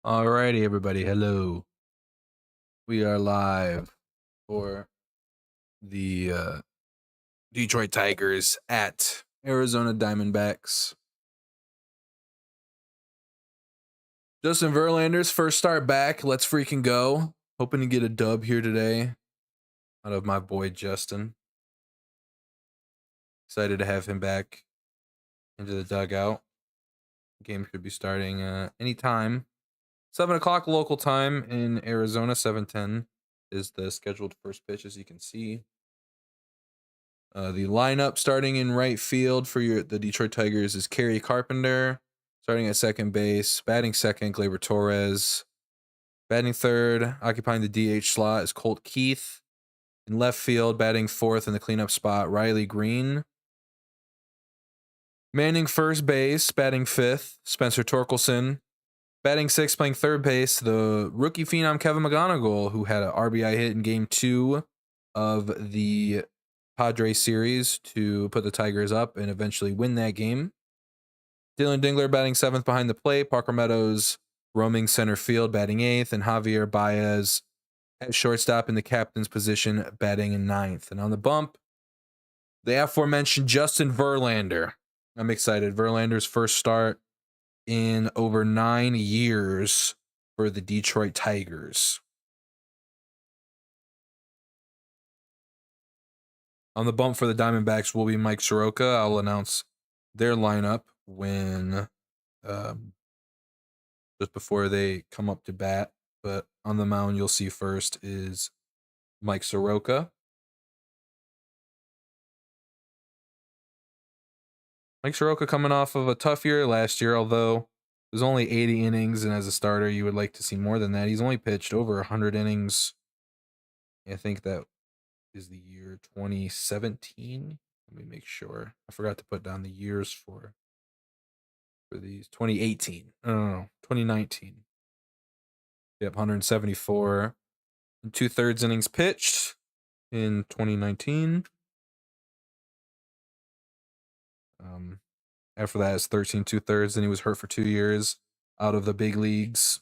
Alrighty, everybody. Hello. We are live for the Detroit Tigers at Arizona Diamondbacks. Justin Verlander's first start back. Let's freaking go. Hoping to get a dub here today out of my boy Justin. Excited to have him back into the dugout. Game should be starting anytime. 7 o'clock local time in Arizona. 7:10 is the scheduled first pitch, as you can see. The lineup starting in right field for the Detroit Tigers is Kerry Carpenter. Starting at second base, batting second, Gleyber Torres. Batting third, occupying the DH slot is Colt Keith. In left field, batting fourth in the cleanup spot, Riley Green. Manning first base, batting fifth, Spencer Torkelson. Batting sixth, playing third base, the rookie phenom Kevin McGonigal, who had an RBI hit in Game 2 of the Padres series to put the Tigers up and eventually win that game. Dylan Dingler batting seventh behind the plate. Parker Meadows roaming center field, batting eighth. And Javier Baez at shortstop in the captain's position, batting in ninth. And on the bump, the aforementioned Justin Verlander. I'm excited. Verlander's first start in over 9 years for the Detroit Tigers. On the bump for the Diamondbacks will be Mike Soroka. I'll announce their lineup when just before they come up to bat. But on the mound, you'll see first is Mike Soroka. Mike Soroka coming off of a tough year last year, although it was only 80 innings, and as a starter, you would like to see more than that. He's only pitched over 100 innings. I think that is the year 2017. Let me make sure. I forgot to put down the years for these. 2018. No, 2019. Yep, 174 and 2/3 innings pitched in 2019. After that is 13 2/3. Then he was hurt for 2 years out of the big leagues.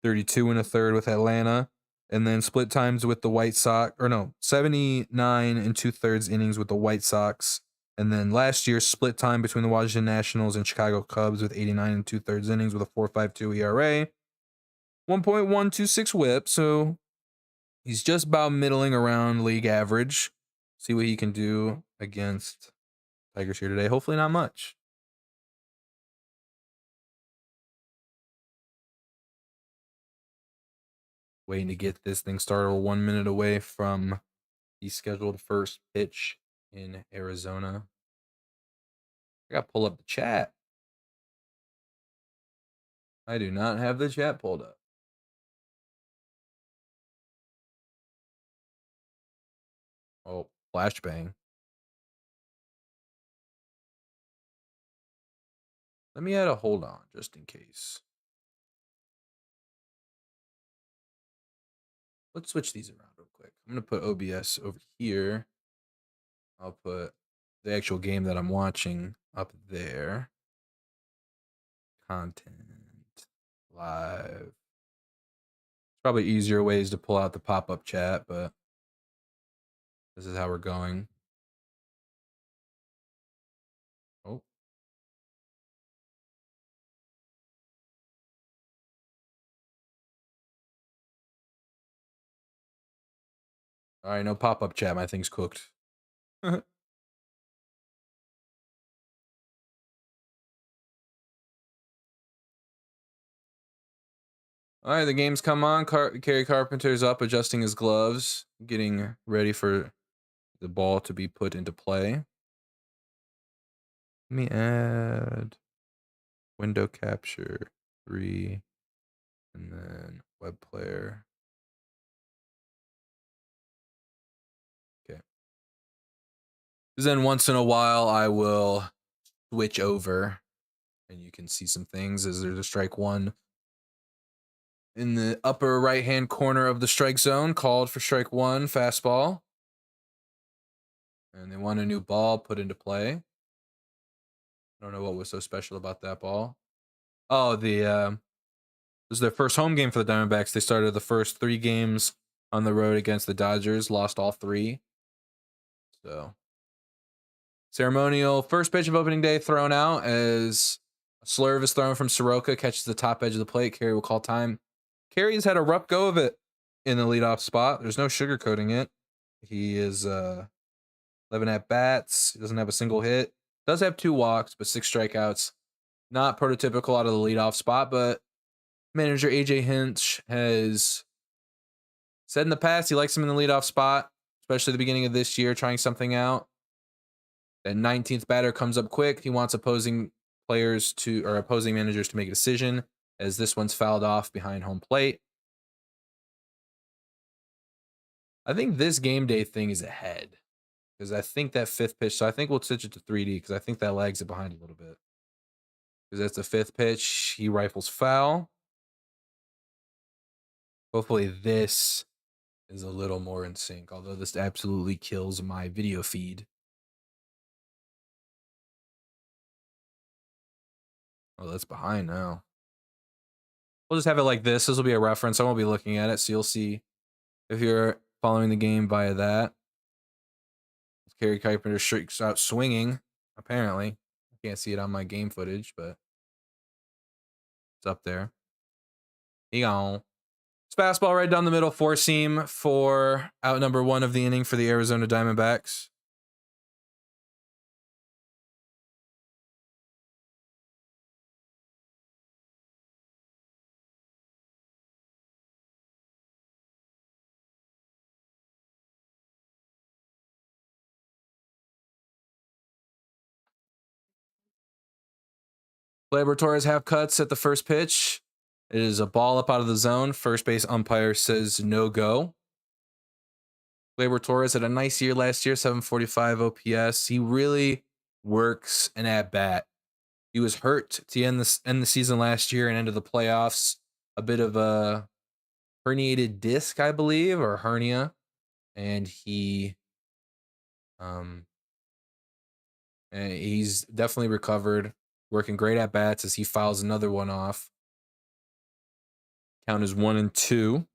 32 1/3 with Atlanta. And then split times with the White Sox, 79 and 2/3 innings with the White Sox. And then last year, split time between the Washington Nationals and Chicago Cubs with 89 and 2/3 innings with a 4.52 ERA, 1.126 WHIP. So he's just about middling around league average. See what he can do against Tigers here today. Hopefully not much. Waiting to get this thing started. We're 1 minute away from the scheduled first pitch in Arizona. I got to pull up the chat. I do not have the chat pulled up. Oh, flashbang. Let me add a hold on just in case. Let's switch these around real quick. I'm going to put OBS over here. I'll put the actual game that I'm watching up there. Content. Live. Probably easier ways to pull out the pop-up chat, but this is how we're going. Oh. All right, no pop-up chat. My thing's cooked. All right, the game's come on. Kerry Carpenter's up, adjusting his gloves, getting ready for the ball to be put into play. Let me add window capture 3 and then web player. Okay. Then once in a while, I will switch over and you can see some things as there's a strike one in the upper right-hand corner of the strike zone, called for strike one, fastball. And they want a new ball put into play. I don't know what was so special about that ball. Oh, the This is their first home game for the Diamondbacks. They started the first 3 games on the road against the Dodgers, lost all 3. So, ceremonial first pitch of opening day thrown out as a slurve is thrown from Soroka, catches the top edge of the plate. Carey will call time. Carey's had a rough go of it in the leadoff spot. There's no sugarcoating it. He is 11 at bats. He doesn't have a single hit. Does have 2 walks, but 6 strikeouts. Not prototypical out of the leadoff spot, but manager AJ Hinch has said in the past he likes him in the leadoff spot, especially the beginning of this year, trying something out. That 19th batter comes up quick. He wants opposing managers to make a decision, as this one's fouled off behind home plate. I think this game day thing is ahead, because I think that 5th pitch, so I think we'll switch it to 3D, because I think that lags it behind a little bit. Because that's the 5th pitch. He rifles foul. Hopefully this is a little more in sync, although this absolutely kills my video feed. Oh, that's behind now. We'll just have it like this. This will be a reference. I won't be looking at it, so you'll see if you're following the game via that. Kerry Carpenter streaks out swinging, apparently. I can't see it on my game footage, but it's up there. He gone. It's fastball right down the middle, 4-seam for out number 1 of the inning for the Arizona Diamondbacks. Gleyber Torres half cuts at the first pitch. It is a ball up out of the zone. First base umpire says no go. Gleyber Torres had a nice year last year, 745 OPS. He really works an at bat. He was hurt to end the season last year and into the playoffs. A bit of a herniated disc, I believe, or hernia, and he's definitely recovered. Working great at bats as he fouls another one off. Count is 1-2.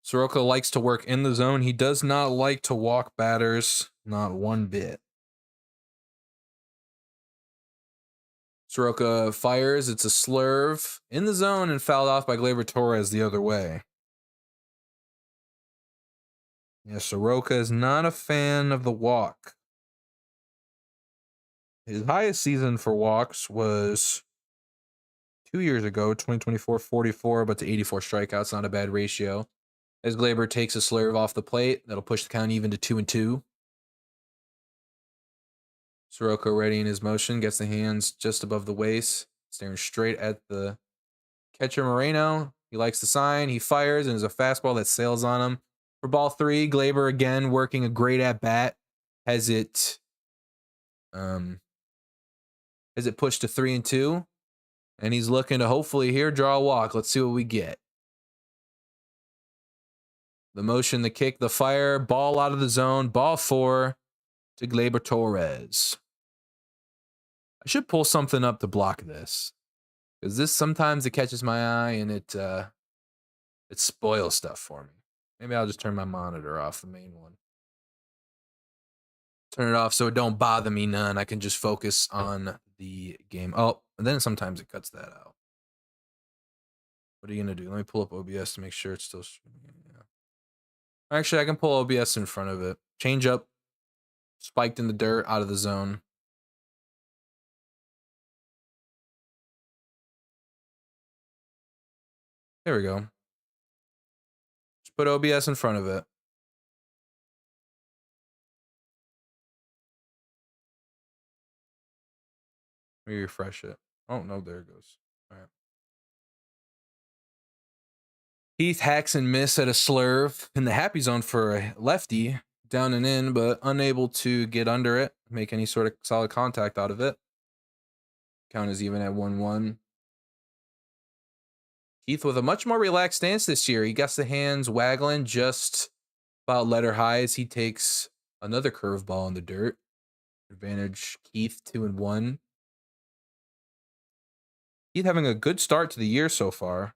Soroka likes to work in the zone. He does not like to walk batters, not one bit. Soroka fires. It's a slurve in the zone and fouled off by Gleyber Torres the other way. Yeah, Soroka is not a fan of the walk. His highest season for walks was 2 years ago, 2024, 44, but to 84 strikeouts, not a bad ratio. As Gleyber takes a slurve off the plate, that'll push the count even to 2-2. Soroka ready in his motion, gets the hands just above the waist, staring straight at the catcher Moreno. He likes the sign, he fires, and there's a fastball that sails on him. For ball 3, Gleyber again working a great at bat. Has it pushed to 3-2, and he's looking to hopefully here draw a walk. Let's see what we get. The motion, the kick, the fire, ball out of the zone. Ball 4 to Gleyber Torres. I should pull something up to block this, because this sometimes it catches my eye and it spoils stuff for me. Maybe I'll just turn my monitor off, the main one. Turn it off so it don't bother me none. I can just focus on the game. Oh, and then sometimes it cuts that out. What are you gonna do? Let me pull up OBS to make sure it's still streaming. Yeah. Actually, I can pull OBS in front of it. Change up. Spiked in the dirt, out of the zone. There we go. Just put OBS in front of it. Let me refresh it. Oh, no, there it goes. All right. Heath hacks and miss at a slurve in the happy zone for a lefty. Down and in, but unable to get under it, make any sort of solid contact out of it. Count is even at 1-1. Heath with a much more relaxed stance this year. He gets the hands waggling just about letter high as he takes another curveball in the dirt. Advantage Keith 2-1. He's having a good start to the year so far.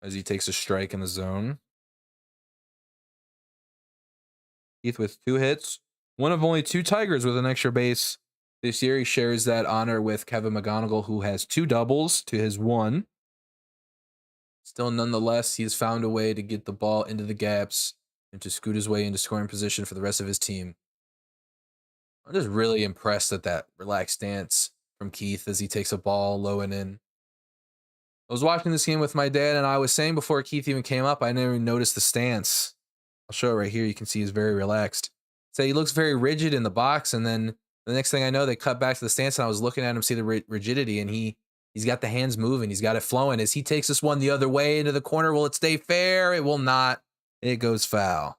As he takes a strike in the zone. Keith with 2 hits. One of only 2 Tigers with an extra base this year. He shares that honor with Kevin McGonigal, who has 2 doubles to his 1. Still, nonetheless, he has found a way to get the ball into the gaps and to scoot his way into scoring position for the rest of his team. I'm just really impressed at that relaxed stance from Keith as he takes a ball low and in. I was watching this game with my dad, and I was saying before Keith even came up, I never even noticed the stance. I'll show it right here. You can see he's very relaxed. So he looks very rigid in the box, and then the next thing I know, they cut back to the stance, and I was looking at him, see the rigidity, and he's got the hands moving. He's got it flowing. As he takes this one the other way into the corner, will it stay fair? It will not. It goes foul.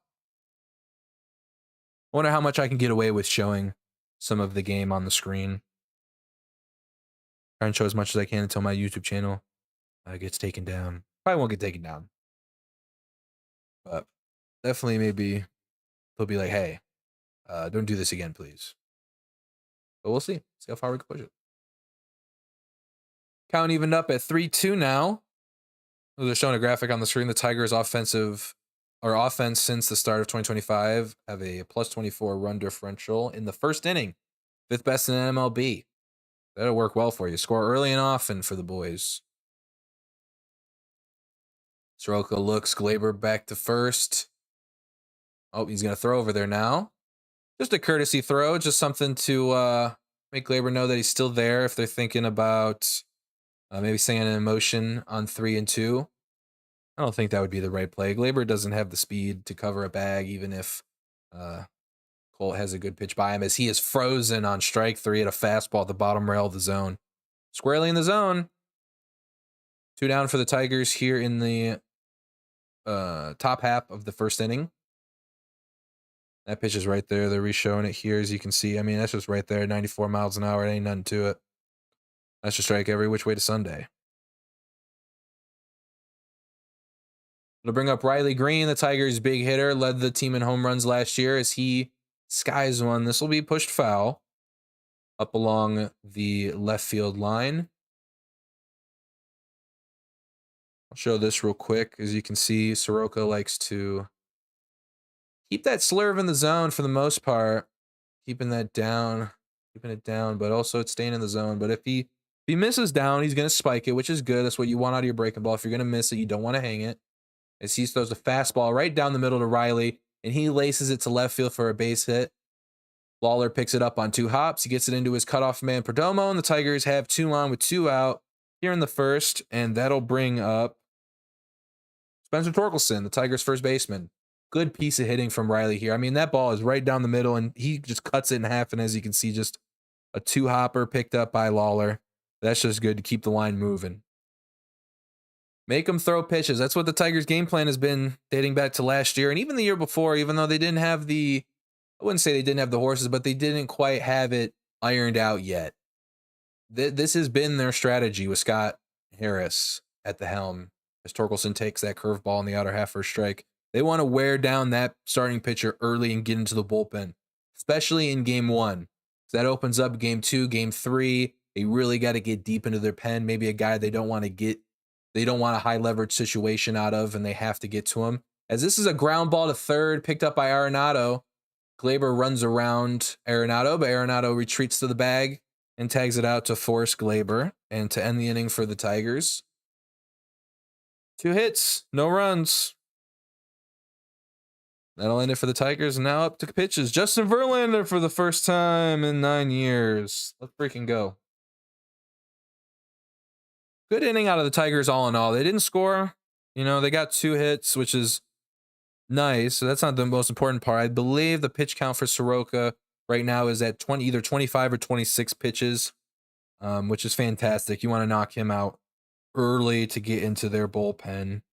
I wonder how much I can get away with showing some of the game on the screen. Try and show as much as I can until my YouTube channel gets taken down. Probably won't get taken down. But definitely maybe they'll be like, hey, don't do this again, please. But we'll see. See how far we can push it. Count evened up at 3-2 now. They're showing a graphic on the screen. The Tigers' offense since the start of 2025 have a plus 24 run differential in the first inning. 5th best in MLB. That'll work well for you. Score early and often for the boys. Soroka looks. Glaber back to first. Oh, he's going to throw over there now. Just a courtesy throw. Just something to make Glaber know that he's still there if they're thinking about maybe saying an emotion on 3 and 2. I don't think that would be the right play. Glaber doesn't have the speed to cover a bag, even if Colt has a good pitch by him, as he is frozen on strike 3 at a fastball at the bottom rail of the zone. Squarely in the zone. 2 down for the Tigers here in the top half of the first inning. That pitch is right there. They're re-showing it here, as you can see. I mean, that's just right there, 94 miles an hour. It ain't nothing to it. That's a strike every which way to Sunday. It'll bring up Riley Green, the Tigers' big hitter, led the team in home runs last year as he skies one. This will be pushed foul up along the left field line. I'll show this real quick. As you can see, Soroka likes to keep that slurve in the zone for the most part, keeping it down, but also it's staying in the zone. But if he misses down, he's going to spike it, which is good. That's what you want out of your breaking ball. If you're going to miss it, you don't want to hang it. As he throws a fastball right down the middle to Riley, and he laces it to left field for a base hit. Lawler picks it up on 2 hops. He gets it into his cutoff man, Perdomo, and the Tigers have 2 on with 2 out here in the first, and that'll bring up Spencer Torkelson, the Tigers' first baseman. Good piece of hitting from Riley here. I mean, that ball is right down the middle, and he just cuts it in half, and as you can see, just a 2-hopper picked up by Lawler. That's just good to keep the line moving. Make them throw pitches. That's what the Tigers' game plan has been dating back to last year and even the year before, even though they didn't have I wouldn't say they didn't have the horses, but they didn't quite have it ironed out yet. This has been their strategy with Scott Harris at the helm as Torkelson takes that curveball in the outer half for a strike. They want to wear down that starting pitcher early and get into the bullpen, especially in game 1. So that opens up game 2, game 3. They really got to get deep into their pen. Maybe a guy they don't want a high leverage situation out of, and they have to get to him. As this is a ground ball to third, picked up by Arenado. Glaber runs around Arenado, but Arenado retreats to the bag and tags it out to force Glaber and to end the inning for the Tigers. 2 hits, no runs. That'll end it for the Tigers. And now up to pitches. Justin Verlander for the first time in 9 years. Let's freaking go. Good inning out of the Tigers all in all. They didn't score. They got 2 hits, which is nice. So that's not the most important part. I believe the pitch count for Soroka right now is at either 25 or 26 pitches, which is fantastic. You want to knock him out early to get into their bullpen.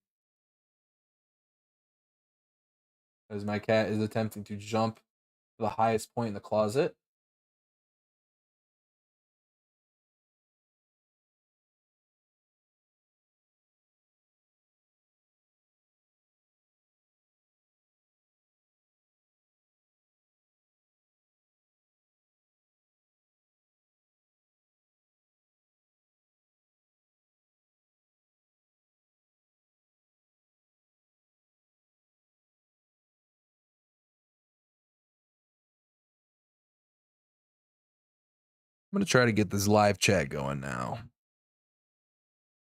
As my cat is attempting to jump to the highest point in the closet. I'm going to try to get this live chat going now.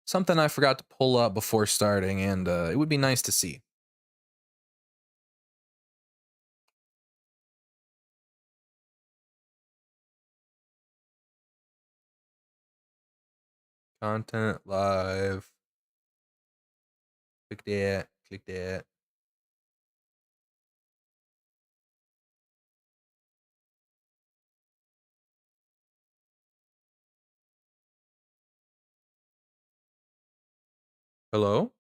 Something I forgot to pull up before starting, and it would be nice to see. Content live. Click that. Click that. Hello?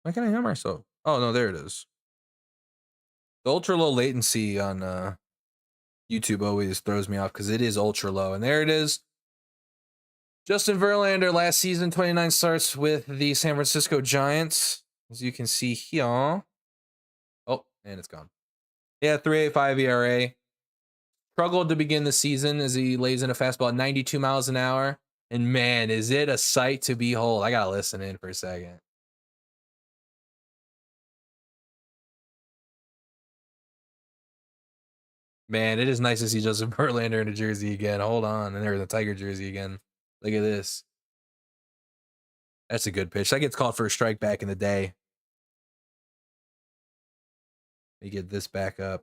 Why can't I hear myself? Oh, no, there it is. The ultra low latency on YouTube always throws me off because it is ultra low. And there it is. Justin Verlander last season, 29 starts with the San Francisco Giants. As you can see here. Oh, and it's gone. Yeah, 3.85 ERA. Struggled to begin the season as he lays in a fastball at 92 miles an hour. And man, is it a sight to behold. I got to listen in for a second. Man, it is nice to see Justin Verlander in a jersey again. Hold on. And there's a Tiger jersey again. Look at this. That's a good pitch. That gets called for a strike back in the day. Let me get this back up.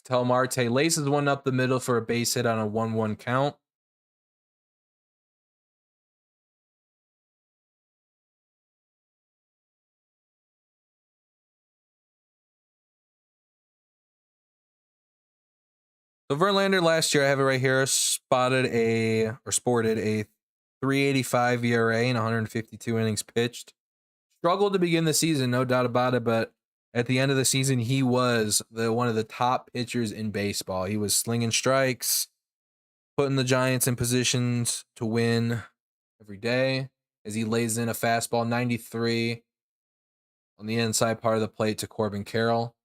Tel Marte laces one up the middle for a base hit on a 1-1 count. So Verlander last year, I have it right here, sported a 3.85 ERA and 152 innings pitched. Struggled to begin the season, no doubt about it, but at the end of the season, he was one of the top pitchers in baseball. He was slinging strikes, putting the Giants in positions to win every day as he lays in a fastball 93 on the inside part of the plate to Corbin Carroll.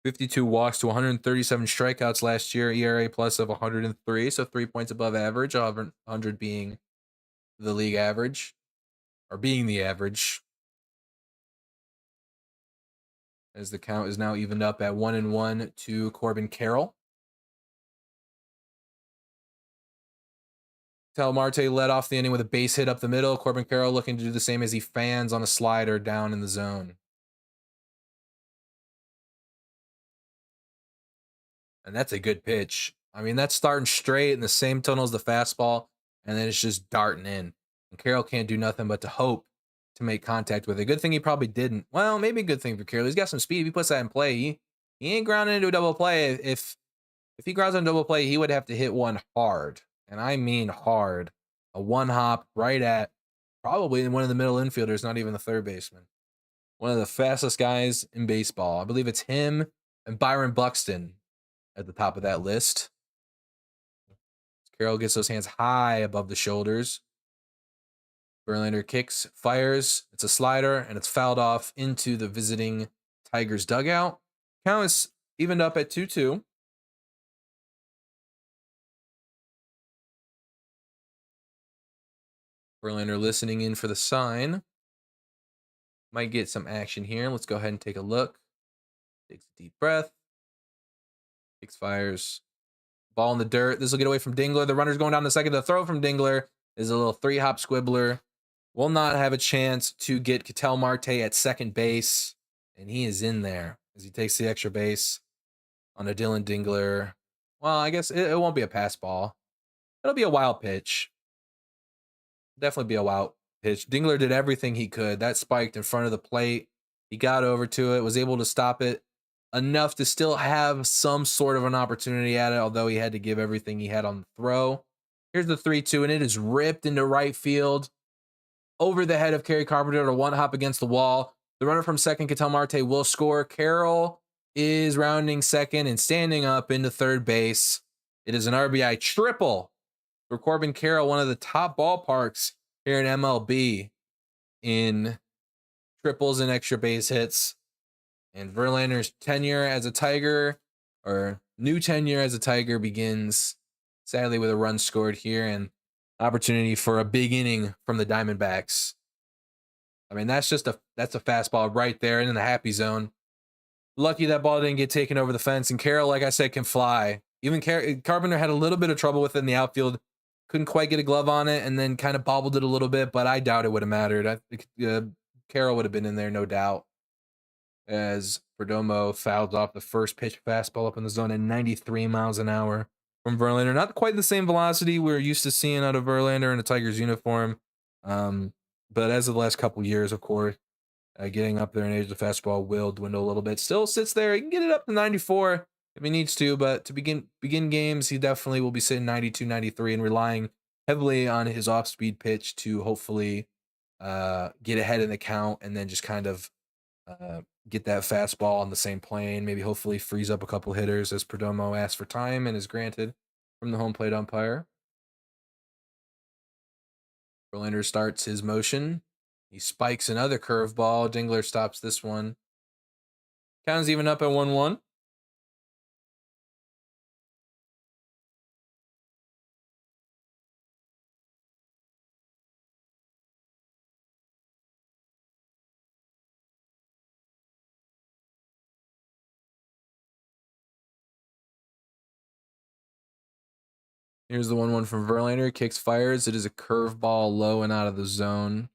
52 walks to 137 strikeouts last year, ERA plus of 103, so 3 points above average, 100 being the league average, or being the average. As the count is now evened up at 1-1 to Corbin Carroll. Tel Marte led off the inning with a base hit up the middle. Corbin Carroll looking to do the same as he fans on a slider down in the zone. And that's a good pitch. I mean, that's starting straight in the same tunnel as the fastball, and then it's just darting in. And Carroll can't do nothing but to hope to make contact with it. Good thing he probably didn't. Well, maybe a good thing for Carroll. He's got some speed. If he puts that in play, he ain't grounding into a double play. If he grounds on a double play, he would have to hit one hard. And I mean hard. A one hop right at probably one of the middle infielders, not even the third baseman. One of the fastest guys in baseball. I believe it's him and Byron Buxton at the top of that list. Carroll gets those hands high above the shoulders. Verlander kicks, fires. It's a slider, and it's fouled off into the visiting Tigers dugout. Count is evened up at 2-2. Verlander listening in for the sign. Might get some action here. Let's go ahead and take a look. Takes a deep breath. Kicks, fires. Ball in the dirt. This will get away from Dingler. The runner's going down the second. The throw from Dingler is a little 3-hop squibbler. Will not have a chance to get Ketel Marte at second base. And he is in there as he takes the extra base on a Dylan Dingler. Well, I guess it won't be a pass ball. It'll be a wild pitch. Definitely be a wild pitch. Dingler did everything he could. That spiked in front of the plate. He got over to it, was able to stop it enough to still have some sort of an opportunity at it, although he had to give everything he had on the throw. Here's the 3-2, and it is ripped into right field over the head of Kerry Carpenter to one hop against the wall. The runner from second, Ketel Marte, will score. Carroll is rounding second and standing up into third base. It is an RBI triple for Corbin Carroll, one of the top ballparks here in MLB in triples and extra base hits. And Verlander's tenure as a Tiger, or new tenure as a Tiger, begins Sadly, with a run scored here and opportunity for a big inning from the Diamondbacks. I mean, that's a fastball right there in the happy zone. Lucky that ball didn't get taken over the fence. And Carroll, like I said, can fly. Even Carpenter had a little bit of trouble with it in the outfield. Couldn't quite get a glove on it, and then kind of bobbled it a little bit. But I doubt it would have mattered. I think Carroll would have been in there, no doubt. As Perdomo fouled off the first pitch fastball up in the zone at 93 miles an hour from Verlander. Not quite the same velocity we're used to seeing out of Verlander in a Tigers uniform. But as of the last couple years, of course, getting up there in age, the fastball will dwindle a little bit. Still sits there. He can get it up to 94 if he needs to, but to begin games, he definitely will be sitting 92, 93 and relying heavily on his off-speed pitch to hopefully get ahead in the count and then just kind of get that fastball on the same plane, maybe hopefully freeze up a couple hitters as Perdomo asks for time and is granted from the home plate umpire. Verlander starts his motion. He spikes another curveball. Dingler stops this one. Count's even up at 1-1. Here's the 1-1 from Verlander. Kicks, fires. It is a curveball low and out of the zone.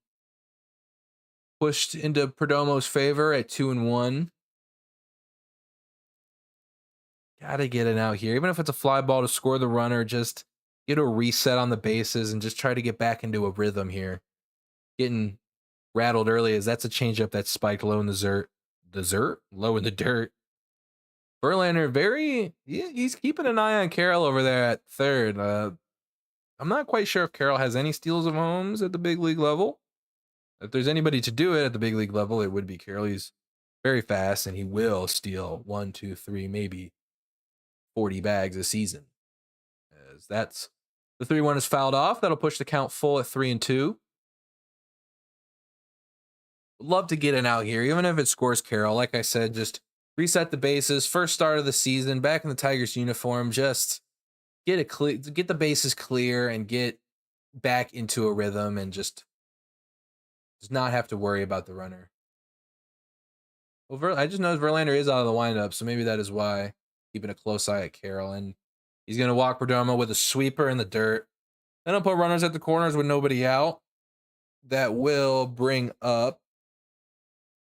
Pushed into Perdomo's favor at 2-1. Gotta get it out here. Even if it's a fly ball to score the runner, just get a reset on the bases and just try to get back into a rhythm here. Getting rattled early as that's a changeup that spiked low in the dirt. Low in the dirt. Verlander, he's keeping an eye on Carroll over there at third. I'm not quite sure if Carroll has any steals of homes at the big league level. If there's anybody to do it at the big league level, it would be Carroll. He's very fast, and he will steal 1, 2, 3, maybe 40 bags a season. As that's the 3-1 is fouled off. That'll push the count full at 3-2. Love to get it out here, even if it scores Carroll. Like I said, just reset the bases. First start of the season, back in the Tigers uniform. Just get the bases clear and get back into a rhythm, and just does not have to worry about the runner. Well, I just noticed Verlander is out of the windup, so maybe that is why. Keeping a close eye at Carroll, and he's going to walk Perdomo with a sweeper in the dirt. Then he'll put runners at the corners with nobody out. That will bring up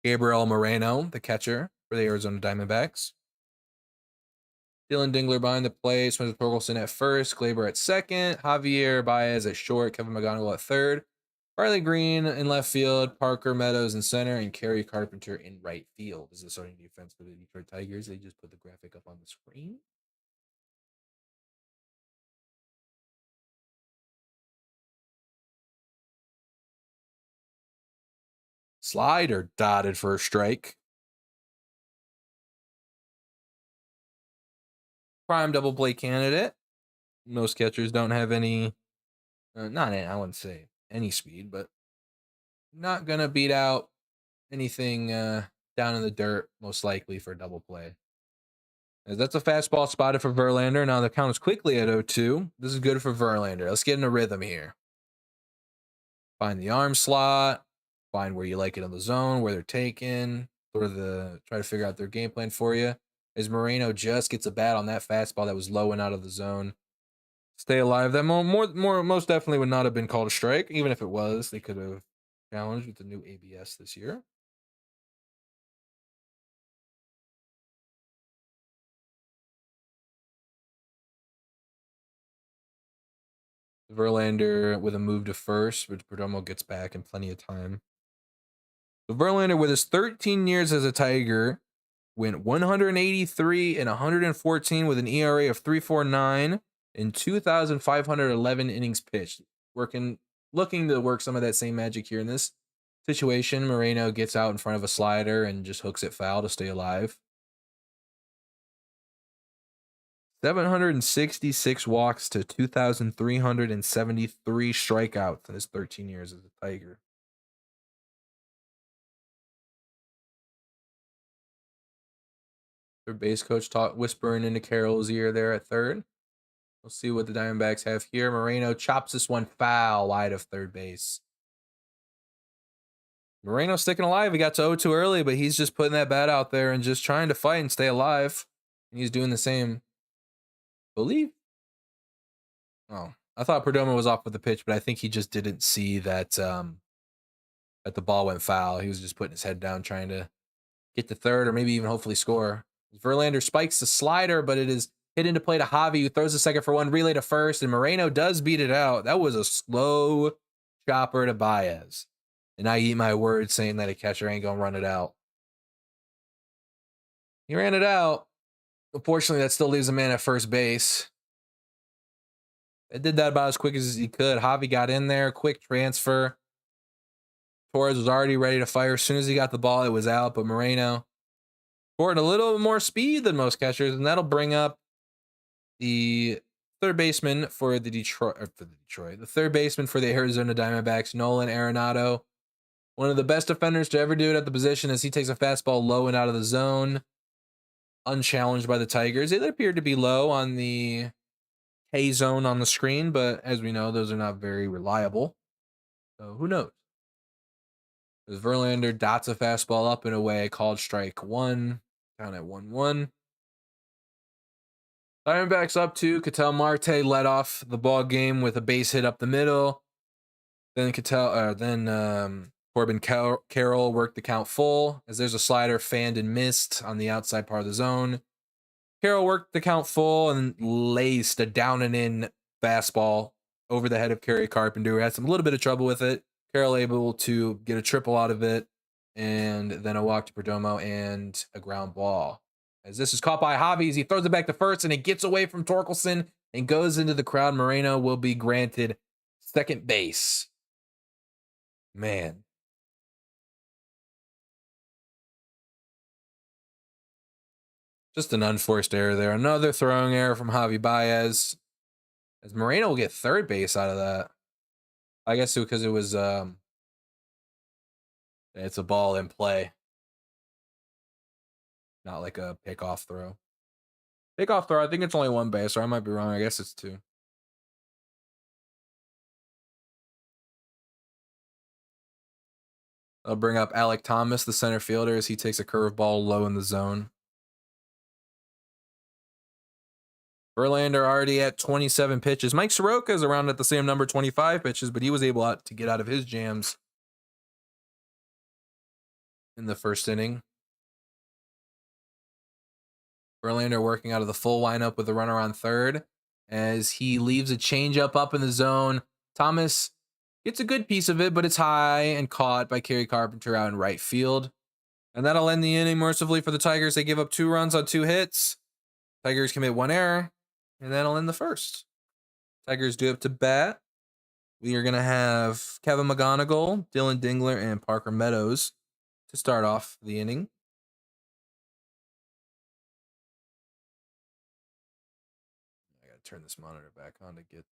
Gabriel Moreno, the catcher for the Arizona Diamondbacks. Dylan Dingler behind the plate. Spencer Torkelson at first. Glaber at second. Javier Baez at short. Kevin McGonigal at third. Riley Green in left field, Parker Meadows in center, and Kerry Carpenter in right field. This is the starting defense for the Detroit Tigers. They just put the graphic up on the screen. Slider dotted for a strike. Prime double play candidate. Most catchers don't have any, I wouldn't say any speed, but not going to beat out anything down in the dirt, most likely for double play. As that's a fastball spotted for Verlander. Now the count is quickly at 0-2. This is good for Verlander. Let's get in a rhythm here. Find the arm slot. Find where you like it on the zone, where they're taken. Try to figure out their game plan for you. As Moreno just gets a bat on that fastball that was low and out of the zone. Stay alive. That most definitely would not have been called a strike. Even if it was, they could have challenged with the new ABS this year. Verlander with a move to first, which Perdomo gets back in plenty of time. So Verlander, with his 13 years as a Tiger, went 183 and 114 with an ERA of 3.49 and 2,511 innings pitched. Looking to work some of that same magic here in this situation. Moreno gets out in front of a slider and just hooks it foul to stay alive. 766 walks to 2,373 strikeouts in his 13 years as a Tiger. Their base coach whispering into Carroll's ear there at third. We'll see what the Diamondbacks have here. Moreno chops this one foul wide of third base. Moreno sticking alive. He got to 0-2 early, but he's just putting that bat out there and just trying to fight and stay alive. And he's doing the same. Believe. Oh, I thought Perdomo was off with the pitch, but I think he just didn't see that that the ball went foul. He was just putting his head down, trying to get to third or maybe even hopefully score. Verlander spikes the slider, but it is hit into play to Javi, who throws the second for one, relay to first, and Moreno does beat it out. That was a slow chopper to Baez. And I eat my words saying that a catcher ain't going to run it out. He ran it out. Unfortunately, that still leaves a man at first base. It did that about as quick as he could. Javi got in there, quick transfer. Torres was already ready to fire. As soon as he got the ball, it was out. But Moreno scored a little more speed than most catchers, and that'll bring up the third baseman for the the third baseman for the Arizona Diamondbacks, Nolan Arenado. One of the best defenders to ever do it at the position, as he takes a fastball low and out of the zone, unchallenged by the Tigers. It appeared to be low on the K zone on the screen, but as we know, those are not very reliable. So who knows? As Verlander dots a fastball up and away, called strike one, down at 1-1. Diamondbacks up 2. Ketel Marte led off the ball game with a base hit up the middle. Then Corbin Carroll worked the count full, as there's a slider fanned and missed on the outside part of the zone. Carroll worked the count full and laced a down and in fastball over the head of Kerry Carpenter, who had a little bit of trouble with it. Carroll able to get a triple out of it, and then a walk to Perdomo and a ground ball. As this is caught by Javi, he throws it back to first, and it gets away from Torkelson and goes into the crowd. Moreno will be granted second base. Man. Just an unforced error there. Another throwing error from Javi Baez. As Moreno will get third base out of that. I guess because it was it's a ball in play. Not like a pickoff throw. Pickoff throw, I think it's only one base, or I might be wrong. I guess it's 2. I'll bring up Alec Thomas, the center fielder, as he takes a curveball low in the zone. Verlander already at 27 pitches. Mike Soroka is around at the same number, 25 pitches, but he was able to get out of his jams in the first inning. Verlander working out of the full lineup with a runner on third, as he leaves a changeup up in the zone. Thomas gets a good piece of it, but it's high and caught by Kerry Carpenter out in right field. And that'll end the inning mercifully for the Tigers. They give up 2 runs on 2 hits. Tigers commit 1 error, and that'll end the first. Tigers do up to bat. We are going to have Kevin McGonigal, Dylan Dingler, and Parker Meadows to start off the inning. I got to turn this monitor back on to get...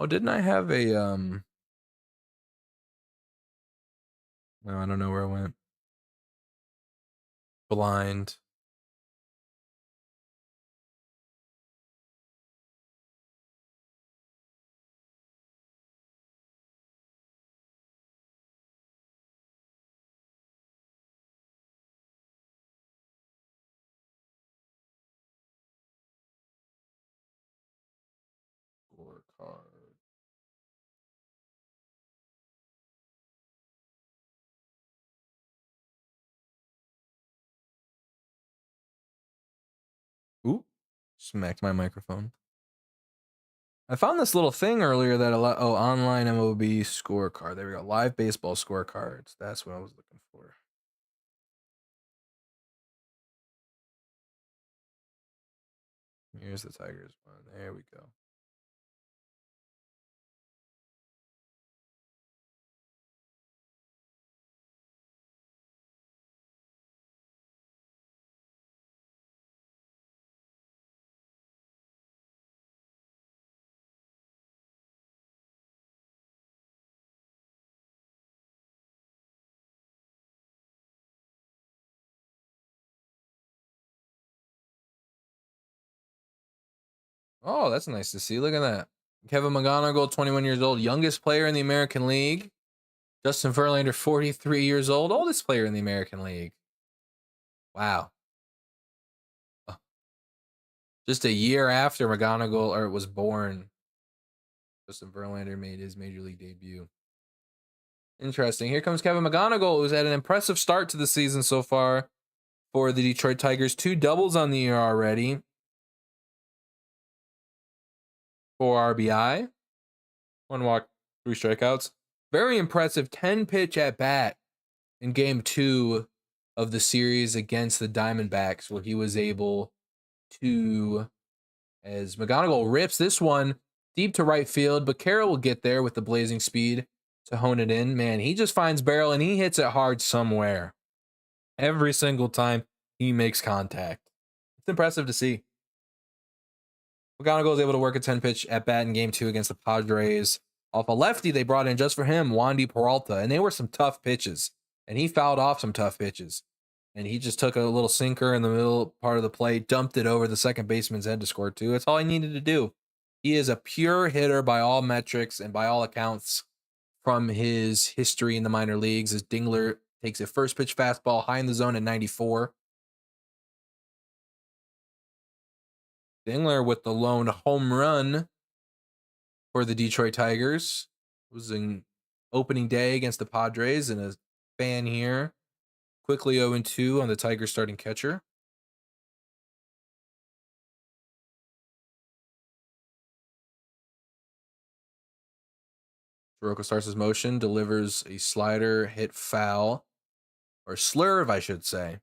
Oh, didn't I have a... No, I don't know where I went. Blind. Scorecard. Ooh, smacked my microphone. I found this little thing earlier that online MLB scorecard. There we go. Live baseball scorecards. That's what I was looking for. Here's the Tigers one. There we go. Oh, that's nice to see. Look at that. Kevin McGonigal, 21 years old, youngest player in the American League. Justin Verlander, 43 years old, oldest player in the American League. Wow. Just a year after McGonigal was born, Justin Verlander made his major league debut. Interesting. Here comes Kevin McGonigal, who's had an impressive start to the season so far for the Detroit Tigers. 2 doubles on the year already. 4 RBI. 1 walk, 3 strikeouts. Very impressive 10-pitch at bat in game 2 of the series against the Diamondbacks, where he was able to, as McGonigal rips this one deep to right field, but Carroll will get there with the blazing speed to hone it in. Man, he just finds barrel and he hits it hard somewhere. Every single time he makes contact. It's impressive to see. McGonigal is able to work a 10-pitch at bat in game 2 against the Padres. Off a lefty they brought in just for him, Wandy Peralta, and they were some tough pitches. And he fouled off some tough pitches. And he just took a little sinker in the middle part of the plate, dumped it over the second baseman's head to score 2. That's all he needed to do. He is a pure hitter by all metrics and by all accounts from his history in the minor leagues, as Dingler takes a first pitch fastball high in the zone at 94. Dingler with the lone home run for the Detroit Tigers. It was an opening day against the Padres, and a fan here. Quickly 0-2 on the Tigers starting catcher. Soroka starts his motion, delivers a slider, hit foul. Or slurve, I should say.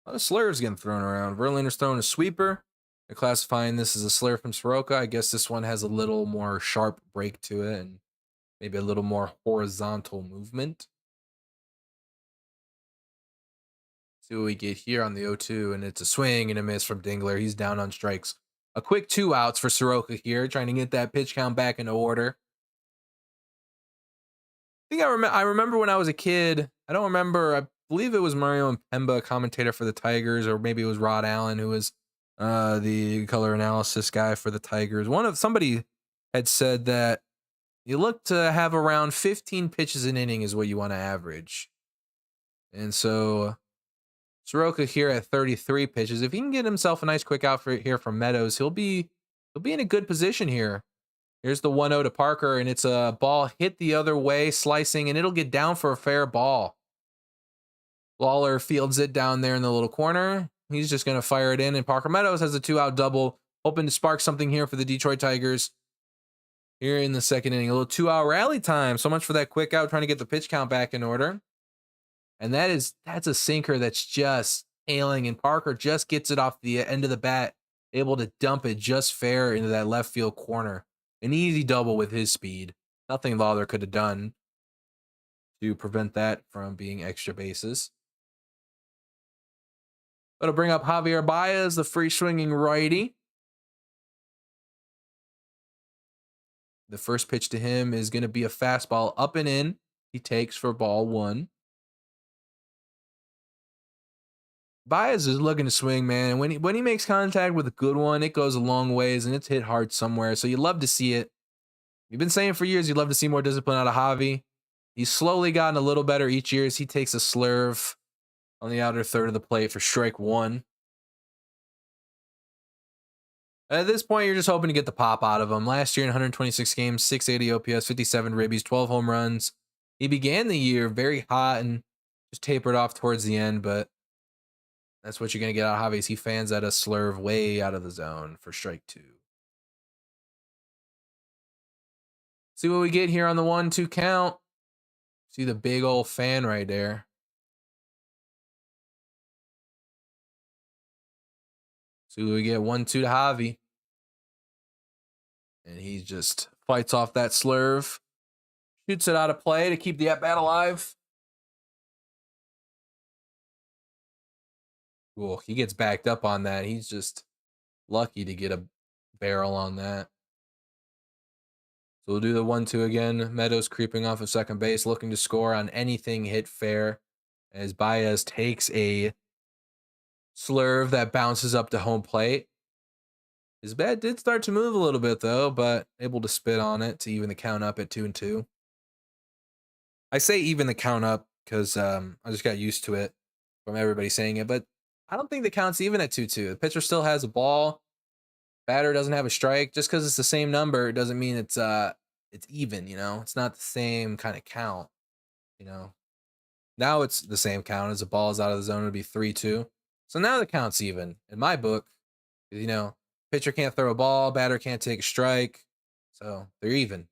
A lot of slurs getting thrown around. Verlander's throwing a sweeper. They're classifying this as a slur from Soroka. I guess this one has a little more sharp break to it and maybe a little more horizontal movement. See what we get here on the 0-2, and it's a swing and a miss from Dingler. He's down on strikes. A quick 2 outs for Soroka here, trying to get that pitch count back into order. I remember when I was a kid. I don't remember. I believe it was Mario Impemba, commentator for the Tigers, or maybe it was Rod Allen, who was the color analysis guy for the Tigers. Somebody had said that you look to have around 15 pitches an inning is what you want to average. And so Soroka here at 33 pitches. If he can get himself a nice quick out here from Meadows, he'll be in a good position here. Here's the 1-0 to Parker, and it's a ball hit the other way, slicing, and it'll get down for a fair ball. Lawler fields it down there in the little corner. He's just going to fire it in, and Parker Meadows has a 2-out double, hoping to spark something here for the Detroit Tigers. Here in the second inning, a little 2-out rally time. So much for that quick out, trying to get the pitch count back in order. And that's a sinker that's just ailing, and Parker just gets it off the end of the bat, able to dump it just fair into that left field corner. An easy double with his speed. Nothing Lawler could have done to prevent that from being extra bases. That'll bring up Javier Baez, the free swinging righty. The first pitch to him is going to be a fastball up and in. He takes for ball 1. Baez is looking to swing, man. And when he makes contact with a good one, it goes a long ways and it's hit hard somewhere. So you love to see it. You've been saying for years you'd love to see more discipline out of Javi. He's slowly gotten a little better each year as he takes a slurve on the outer third of the plate for strike 1. At this point, you're just hoping to get the pop out of him. Last year in 126 games, 680 OPS, 57 ribbies, 12 home runs. He began the year very hot and just tapered off towards the end, but that's what you're going to get out of Javi. He fans at a slurve way out of the zone for strike 2. See what we get here on the 1-2 count. See the big old fan right there. See what we get. 1-2 to Javi. And he just fights off that slurve. Shoots it out of play to keep the at-bat alive. Cool. He gets backed up on that. He's just lucky to get a barrel on that. So we'll do the 1-2 again. Meadows creeping off of second base, looking to score on anything hit fair, as Baez takes a slurve that bounces up to home plate. His bat did start to move a little bit though, but able to spit on it to even the count up at 2-2. I say even the count up because I just got used to it from everybody saying it, but I don't think the count's even at 2-2. The pitcher still has a ball. Batter doesn't have a strike. Just because it's the same number doesn't mean it's even. It's not the same kind of count. Now it's the same count as the ball is out of the zone. It'll be 3-2. So now the count's even in my book. Pitcher can't throw a ball, batter can't take a strike, so they're even.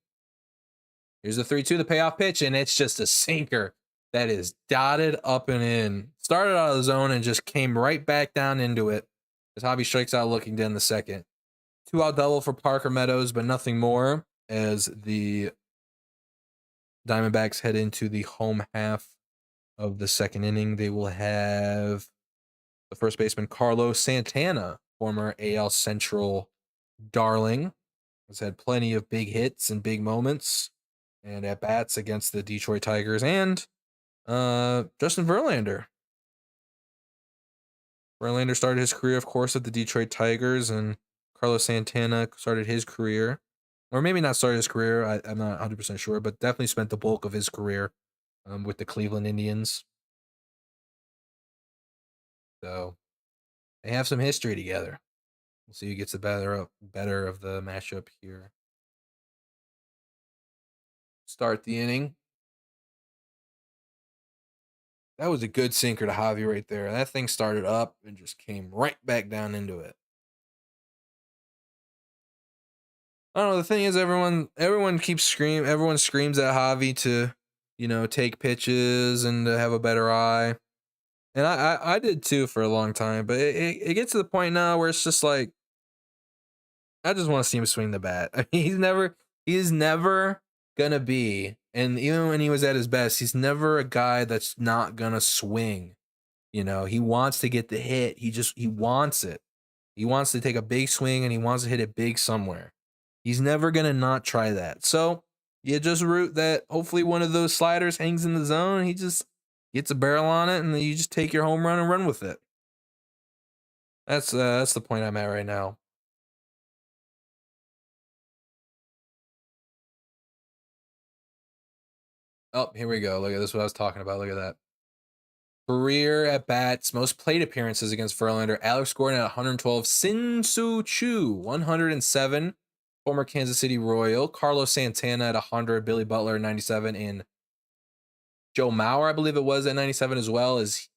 Here's the 3-2, the payoff pitch, and it's just a sinker that is dotted up and in. Started out of the zone and just came right back down into it as Javi strikes out looking down the second. 2-out double for Parker Meadows, but nothing more as the Diamondbacks head into the home half of the second inning. They will have the first baseman Carlos Santana, former AL Central darling, has had plenty of big hits and big moments and at bats against the Detroit Tigers, and Justin Verlander. Verlander started his career, of course, at the Detroit Tigers, and Carlos Santana started his career, or maybe not started his career, I'm not 100% sure, but definitely spent the bulk of his career with the Cleveland Indians. So they have some history together. We'll see who gets the better of the matchup here. Start the inning. That was a good sinker to Javi right there. That thing started up and just came right back down into it. I don't know. The thing is, everyone keeps screaming. Everyone screams at Javi to, take pitches and to have a better eye. And I did too for a long time. But it gets to the point now where it's just like, I just want to see him swing the bat. I mean, he's never gonna be, and even when he was at his best, he's never a guy that's not gonna swing. He wants to get the hit. He wants it. He wants to take a big swing and he wants to hit it big somewhere. He's never gonna not try that. So you just root that hopefully one of those sliders hangs in the zone and he just gets a barrel on it, and then you just take your home run and run with it. That's the point I'm at right now. Oh, here we go. Look at this. What I was talking about. Look at that. Career at bats, most plate appearances against Verlander. Alex Gordon at 112. Sin-Soo Choo, 107. Former Kansas City Royal. Carlos Santana at 100. Billy Butler at 97. And Joe Mauer, I believe it was, at 97 as well, as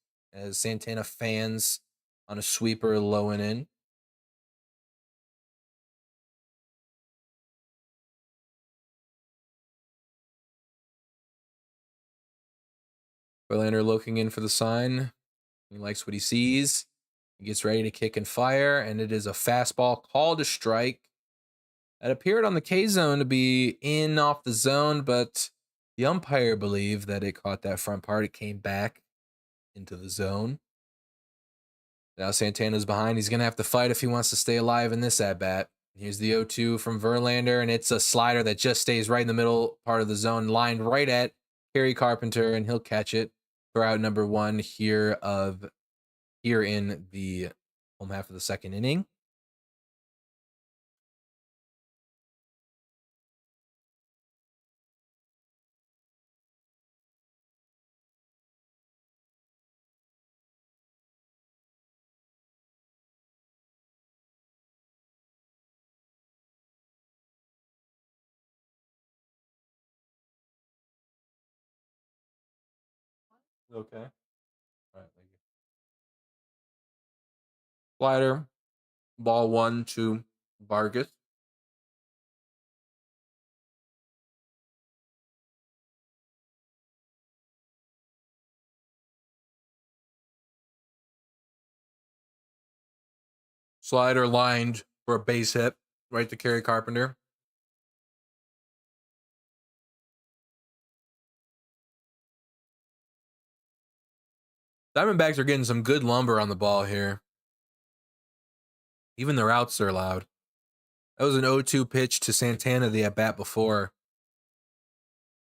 Santana fans on a sweeper low and in. Verlander looking in for the sign. He likes what he sees. He gets ready to kick and fire, and it is a fastball called a strike. That appeared on the K zone to be in off the zone, but the umpire believed that it caught that front part. It came back into the zone. Now Santana's behind. He's going to have to fight if he wants to stay alive in this at-bat. Here's the 0-2 from Verlander, and it's a slider that just stays right in the middle part of the zone, lined right at Kerry Carpenter, and he'll catch it for out number one here in the home half of the second inning. Okay. All right, thank you. Slider, ball 1 to Vargas. Slider lined for a base hit right to Kerry Carpenter. Diamondbacks are getting some good lumber on the ball here. Even the routes are loud. That was an 0-2 pitch to Santana the at-bat before.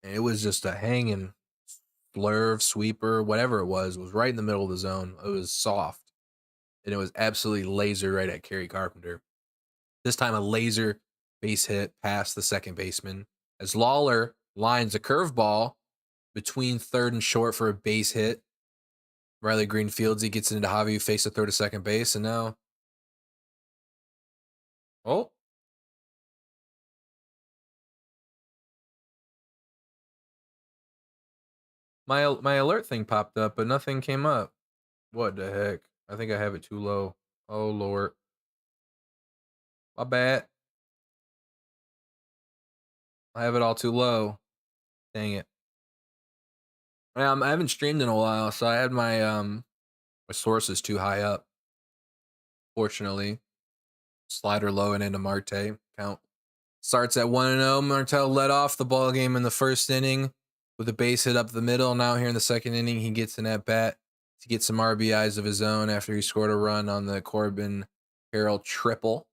And it was just a hanging slurve, sweeper, whatever it was right in the middle of the zone. It was soft. And it was absolutely laser right at Kerry Carpenter. This time a laser base hit past the second baseman as Lawler lines a curveball between third and short for a base hit. Riley Greenfields, he gets into Javi, who faced a third to second base, and now. Oh. My alert thing popped up, but nothing came up. What the heck? I think I have it too low. Oh, Lord. My bad. I have it all too low. Dang it. I haven't streamed in a while, so I had my sources too high up. Fortunately. Slider low and into Marte. Count starts at 1-0. Martel led off the ball game in the first inning with a base hit up the middle. Now here in the second inning, he gets an at bat to get some RBIs of his own after he scored a run on the Corbin Carroll triple.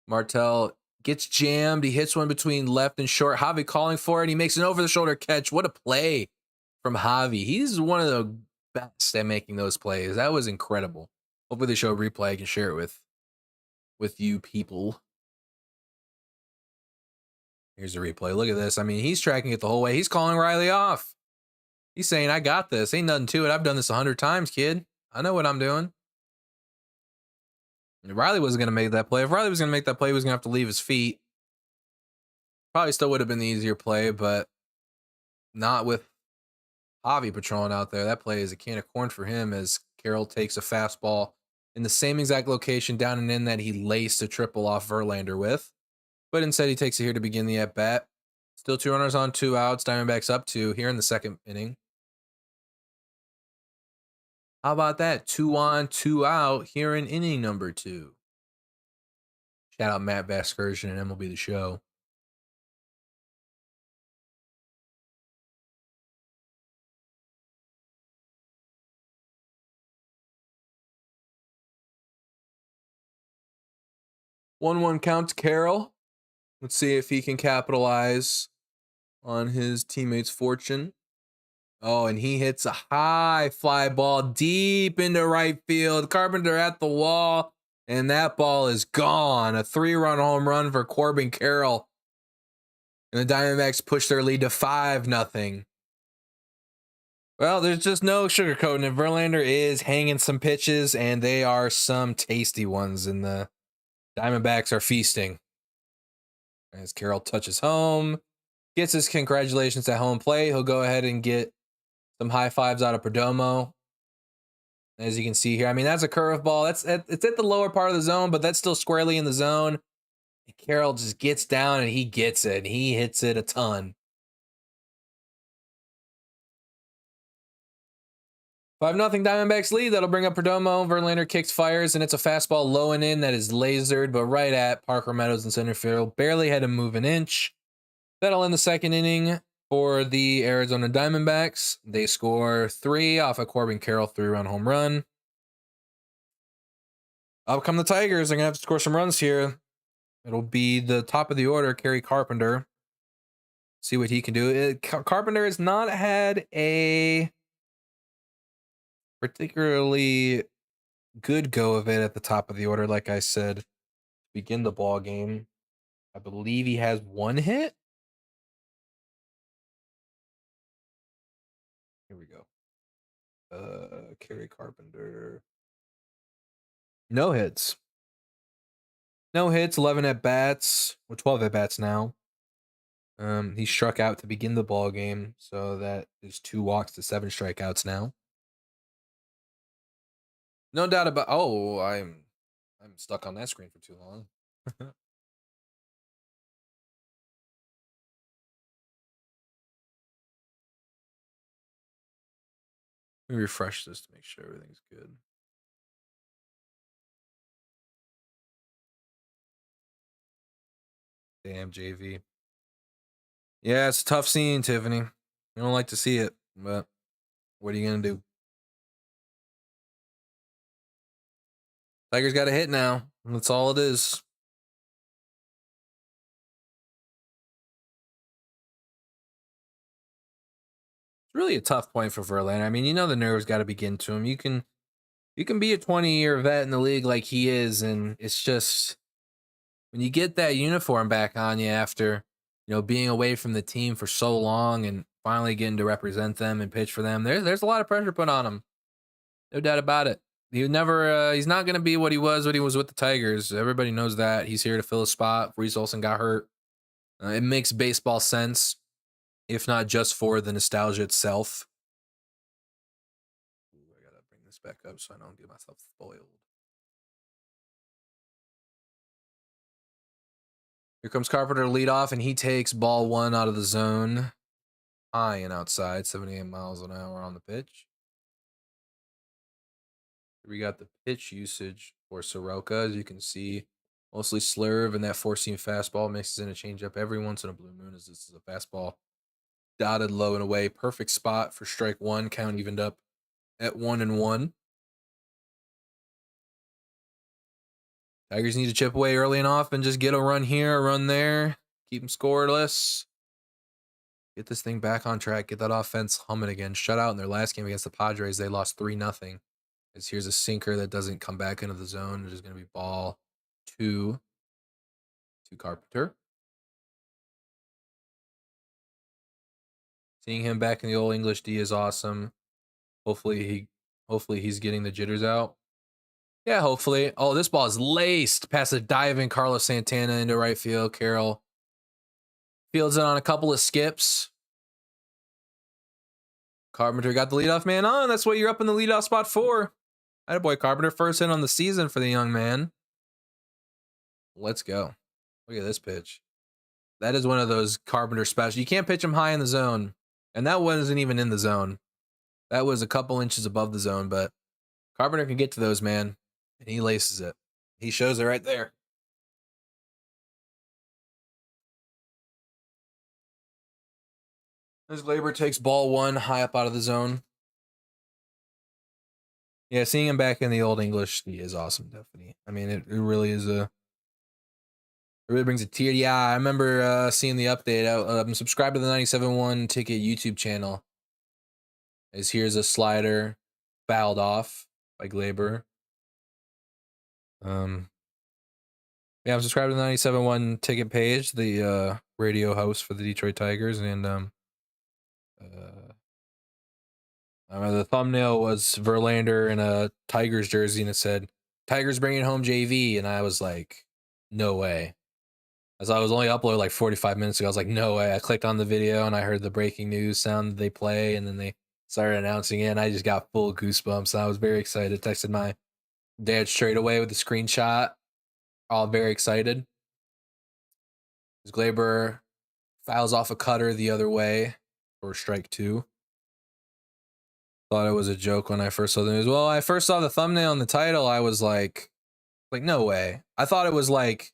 Martel gets jammed. He hits one between left and short. Javi calling for it. He makes an over-the-shoulder catch. What a play from Javi. He's one of the best at making those plays. That was incredible. Hopefully they show a replay. I can share it with you people. Here's a replay. Look at this. I mean, he's tracking it the whole way. He's calling Riley off. He's saying, I got this. Ain't nothing to it. I've done this 100 times, kid. I know what I'm doing. And Riley wasn't going to make that play. If Riley was going to make that play, he was going to have to leave his feet. Probably still would have been the easier play, but not with Javi patrolling out there. That play is a can of corn for him as Carroll takes a fastball in the same exact location down and in that he laced a triple off Verlander with. But instead, he takes it here to begin the at-bat. Still 2 runners on, 2 outs. Diamondbacks up 2 here in the second inning. How about that? 2 on, 2 out here in inning number 2. Shout out Matt Vasgersian and MLB The Show. One count to Carroll. Let's see if he can capitalize on his teammate's fortune. Oh, and he hits a high fly ball deep into right field. Carpenter at the wall, and that ball is gone. A 3-run home run for Corbin Carroll. And the Diamondbacks push their lead to 5-0. Well, there's just no sugarcoating it. Verlander is hanging some pitches, and they are some tasty ones, and the Diamondbacks are feasting. As Carroll touches home, gets his congratulations at home plate. He'll go ahead and get some high fives out of Perdomo. As you can see here, I mean, that's a curveball. It's at the lower part of the zone, but that's still squarely in the zone. And Carroll just gets down and he gets it. And he hits it a ton. 5-0 Diamondbacks lead. That'll bring up Perdomo. Verlander kicks, fires, and it's a fastball low and in that is lasered, but right at Parker Meadows in center field. Barely had to move an inch. That'll end the second inning for the Arizona Diamondbacks. They score 3 off a Corbin Carroll 3-run home run. Up come the Tigers. They're going to have to score some runs here. It'll be the top of the order, Kerry Carpenter. See what he can do. Carpenter has not had a particularly good go of it at the top of the order, like I said, to begin the ball game. I believe he has 1 hit. Here we go. Kerry Carpenter. No hits. No hits, 11 at-bats. Or 12 at-bats now. He struck out to begin the ball game, so that is 2 walks to 7 strikeouts now. No doubt about. Oh, I'm stuck on that screen for too long. Let me refresh this to make sure everything's good. Damn, JV. Yeah, it's a tough scene, Tiffany. I don't like to see it, but what are you going to do? Tigers got a hit now. That's all it is. It's really a tough point for Verlander. I mean, you know the nerves got to begin to him. You can be a 20-year vet in the league like he is, and it's just when you get that uniform back on you after, being away from the team for so long and finally getting to represent them and pitch for them, there's a lot of pressure put on him. No doubt about it. He's not going to be what he was when he was with the Tigers. Everybody knows that. He's here to fill a spot. Reese Olson got hurt. It makes baseball sense, if not just for the nostalgia itself. Ooh, I got to bring this back up so I don't get myself spoiled. Here comes Carpenter lead off, and he takes ball one out of the zone. High and outside, 78 miles an hour on the pitch. We got the pitch usage for Soroka, as you can see. Mostly slurve and that four-seam fastball, mixes in a changeup every once in a blue moon, as this is a fastball dotted low and away. Perfect spot for strike one. Count evened up at 1-1. Tigers need to chip away early and often. Just get a run here, a run there. Keep them scoreless. Get this thing back on track. Get that offense humming again. Shut out in their last game against the Padres. They lost 3-0. As here's a sinker that doesn't come back into the zone. It's just going to be ball two to Carpenter. Seeing him back in the old English D is awesome. Hopefully he's getting the jitters out. Yeah, hopefully. Oh, this ball is laced past a diving Carlos Santana into right field. Carroll fields it on a couple of skips. Carpenter got the leadoff man on. That's what you're up in the leadoff spot for. Attaboy, Carpenter. First hit on the season for the young man. Let's go. Look at this pitch. That is one of those Carpenter specials. You can't pitch him high in the zone. And that wasn't even in the zone. That was a couple inches above the zone, but Carpenter can get to those, man. And he laces it. He shows it right there. As Gleyber takes ball one high up out of the zone. Yeah, seeing him back in the old English, he is awesome, definitely. I mean, it really is it really brings a tear to the eye. I remember seeing the update. I'm subscribed to the 97.1 Ticket YouTube channel. As here's a slider fouled off by Gleyber. Yeah, I'm subscribed to the 97.1 Ticket page, the radio host for the Detroit Tigers, and the thumbnail was Verlander in a Tigers jersey, and it said, "Tigers bringing home JV," and I was like, no way. As I was only uploaded like 45 minutes ago, I was like, no way. I clicked on the video, and I heard the breaking news sound that they play, and then they started announcing it, and I just got full goosebumps, and I was very excited. Texted my dad straight away with the screenshot, all very excited. As Gleyber fouls off a cutter the other way for strike two. Thought it was a joke when I first saw the news. Well, I first saw the thumbnail and the title, I was like, no way. I thought it was like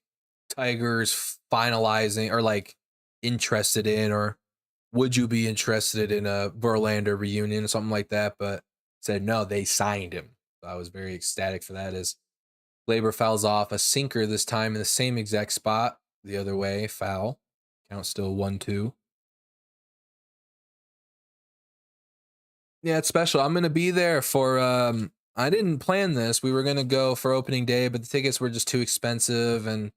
Tigers finalizing or like interested in, or would you be interested in a Verlander reunion or something like that, but said no, they signed him. So I was very ecstatic for that. As Gleyber fouls off a sinker this time in the same exact spot, the other way, foul. Count still 1-2. Yeah, it's special. I'm going to be there for, I didn't plan this. We were going to go for opening day, but the tickets were just too expensive. And,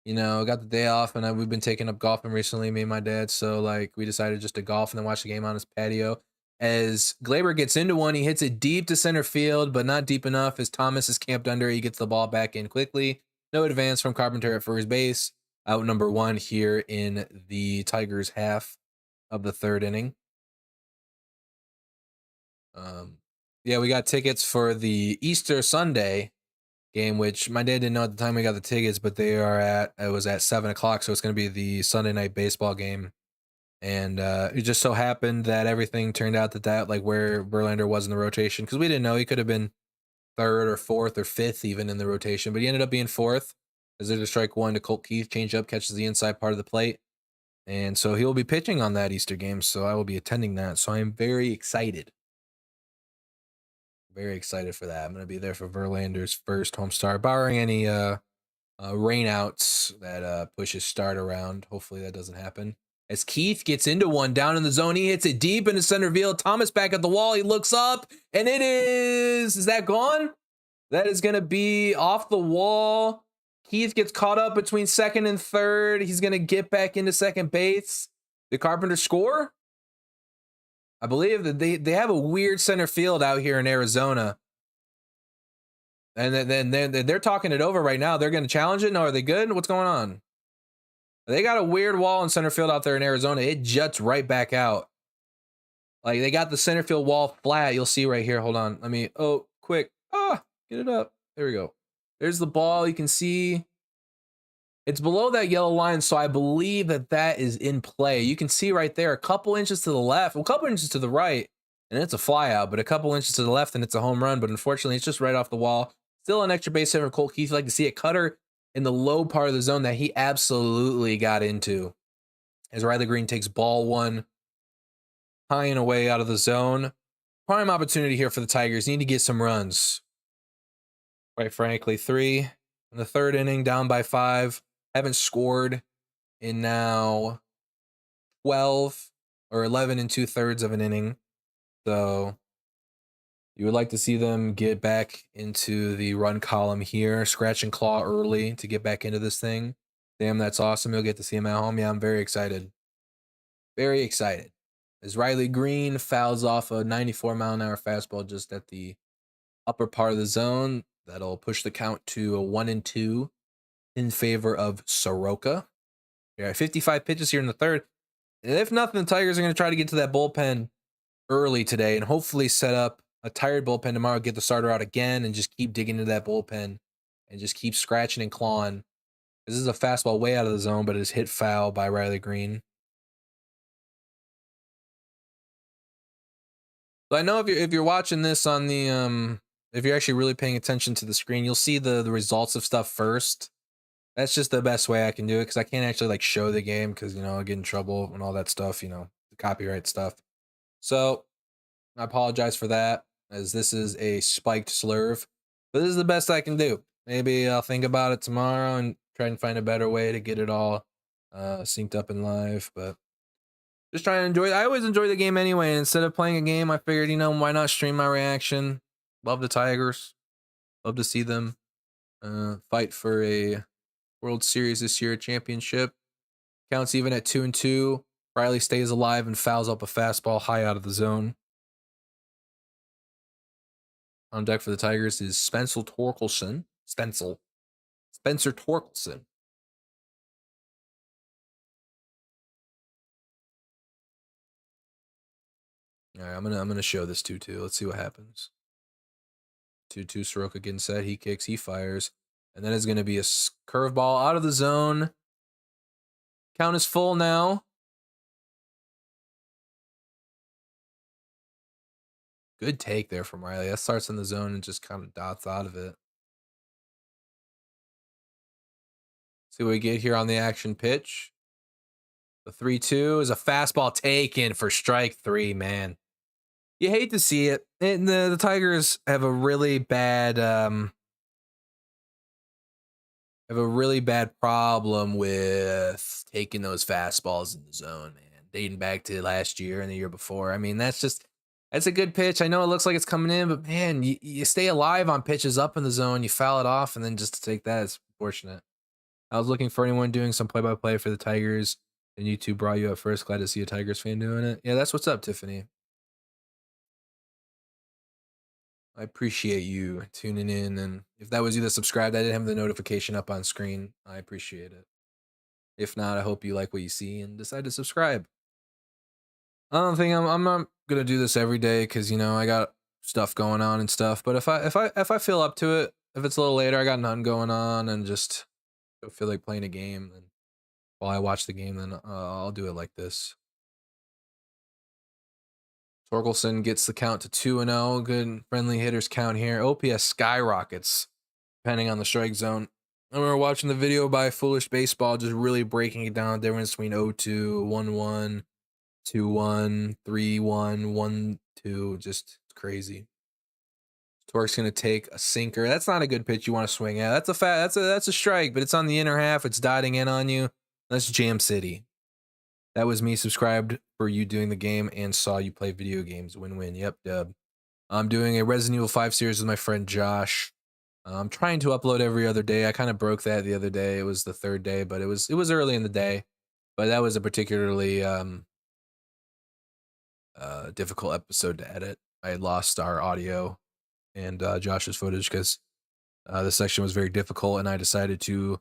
got the day off, and we've been taking up golfing recently, me and my dad. So, we decided just to golf and then watch the game on his patio. As Gleyber gets into one, he hits it deep to center field, but not deep enough. As Thomas is camped under, he gets the ball back in quickly. No advance from Carpenter at first base. Out number one here in the Tigers' half of the third inning. Yeah, we got tickets for the Easter Sunday game, which my dad didn't know at the time we got the tickets, but it was at 7:00, so it's going to be the Sunday night baseball game. And it just so happened that everything turned out that where Verlander was in the rotation, because we didn't know, he could have been third or fourth or fifth even in the rotation, but he ended up being fourth. As there's a strike one to Colt Keith, changeup catches the inside part of the plate. And so he will be pitching on that Easter game, so I will be attending that. So I am very excited. Very excited for that. I'm going to be there for Verlander's first home start, barring any rainouts that push his start around. Hopefully that doesn't happen. As Keith gets into one down in the zone, he hits it deep into center field. Thomas back at the wall. He looks up, and is that gone? That is going to be off the wall. Keith gets caught up between second and third. He's going to get back into second base. Did Carpenter score? I believe that they have a weird center field out here in Arizona. And then they're talking it over right now. They're going to challenge it? No, are they good? What's going on? They got a weird wall in center field out there in Arizona. It juts right back out. Like, they got the center field wall flat. You'll see right here. Hold on. Let me, quick. Get it up. There we go. There's the ball. You can see it's below that yellow line, so I believe that is in play. You can see right there, a couple inches to the left, a couple inches to the right, and it's a fly out, but a couple inches to the left, and it's a home run. But unfortunately, it's just right off the wall. Still an extra base hit for Colt Keith. You'd like to see a cutter in the low part of the zone that he absolutely got into. As Riley Green takes ball one, high and away out of the zone. Prime opportunity here for the Tigers. Need to get some runs. Quite frankly, 3 in the third inning, down by 5. Haven't scored in now 12 or 11 and 2/3 of an inning. So you would like to see them get back into the run column here, scratch and claw early to get back into this thing. Damn, that's awesome. You'll get to see him at home. Yeah, I'm very excited. Very excited. As Riley Green fouls off a 94-mile-an-hour fastball just at the upper part of the zone. That'll push the count to a 1-2 in favor of Soroka. Yeah, 55 pitches here in the third. And if nothing, the Tigers are going to try to get to that bullpen early today and hopefully set up a tired bullpen tomorrow, get the starter out again, and just keep digging into that bullpen and just keep scratching and clawing. This is a fastball way out of the zone, but it is hit foul by Riley Green. So I know if you're watching this on the if you're actually really paying attention to the screen, you'll see the results of stuff first. That's just the best way I can do it because I can't actually like show the game because I get in trouble and all that stuff, the copyright stuff. So I apologize for that, as this is a spiked slurve, but this is the best I can do. Maybe I'll think about it tomorrow and try and find a better way to get it all synced up and live, but just trying to enjoy it. I always enjoy the game anyway. Instead of playing a game, I figured, why not stream my reaction? Love the Tigers. Love to see them fight for a World Series this year, championship. Counts even at 2-2. Riley stays alive and fouls up a fastball high out of the zone. On deck for the Tigers is Spencer Torkelson. Spencer Torkelson. All right, I'm gonna show this 2-2. Let's see what happens. 2-2, Soroka getting set. He kicks, he fires. And then it's going to be a curveball out of the zone. Count is full now. Good take there from Riley. That starts in the zone and just kind of dots out of it. See what we get here on the action pitch. The 3-2 is a fastball taken for strike 3, man. You hate to see it. And the Tigers have a really bad problem with taking those fastballs in the zone, man. Dating back to last year and the year before. I mean, that's a good pitch. I know it looks like it's coming in, but man, you stay alive on pitches up in the zone. You foul it off, and then just to take that is fortunate. I was looking for anyone doing some play-by-play for the Tigers, and YouTube brought you up first. Glad to see a Tigers fan doing it. Yeah, that's what's up, Tiffany. I appreciate you tuning in, and if that was you that subscribed, I didn't have the notification up on screen. I appreciate it. If not, I hope you like what you see and decide to subscribe. I don't think I'm not gonna do this every day because I got stuff going on and stuff. But if I feel up to it, if it's a little later, I got nothing going on, and just don't feel like playing a game, then while I watch the game, then I'll do it like this. Torkelson gets the count to 2-0. Good friendly hitters count here. OPS skyrockets depending on the strike zone. And we were watching the video by Foolish Baseball, just really breaking it down, the difference between 0-2, 1-1, 2-1, 3-1, 1-2. Just crazy. Torque's gonna take a sinker. That's not a good pitch you want to swing at. That's a strike, but it's on the inner half. It's dotting in on you. That's Jam City. That was me subscribed for you doing the game and saw you play video games. Win-win. Yep, dub. I'm doing a Resident Evil 5 series with my friend Josh. I'm trying to upload every other day. I kind of broke that the other day. It was the third day, but it was early in the day. But that was a particularly difficult episode to edit. I had lost our audio and Josh's footage because this section was very difficult, and I decided to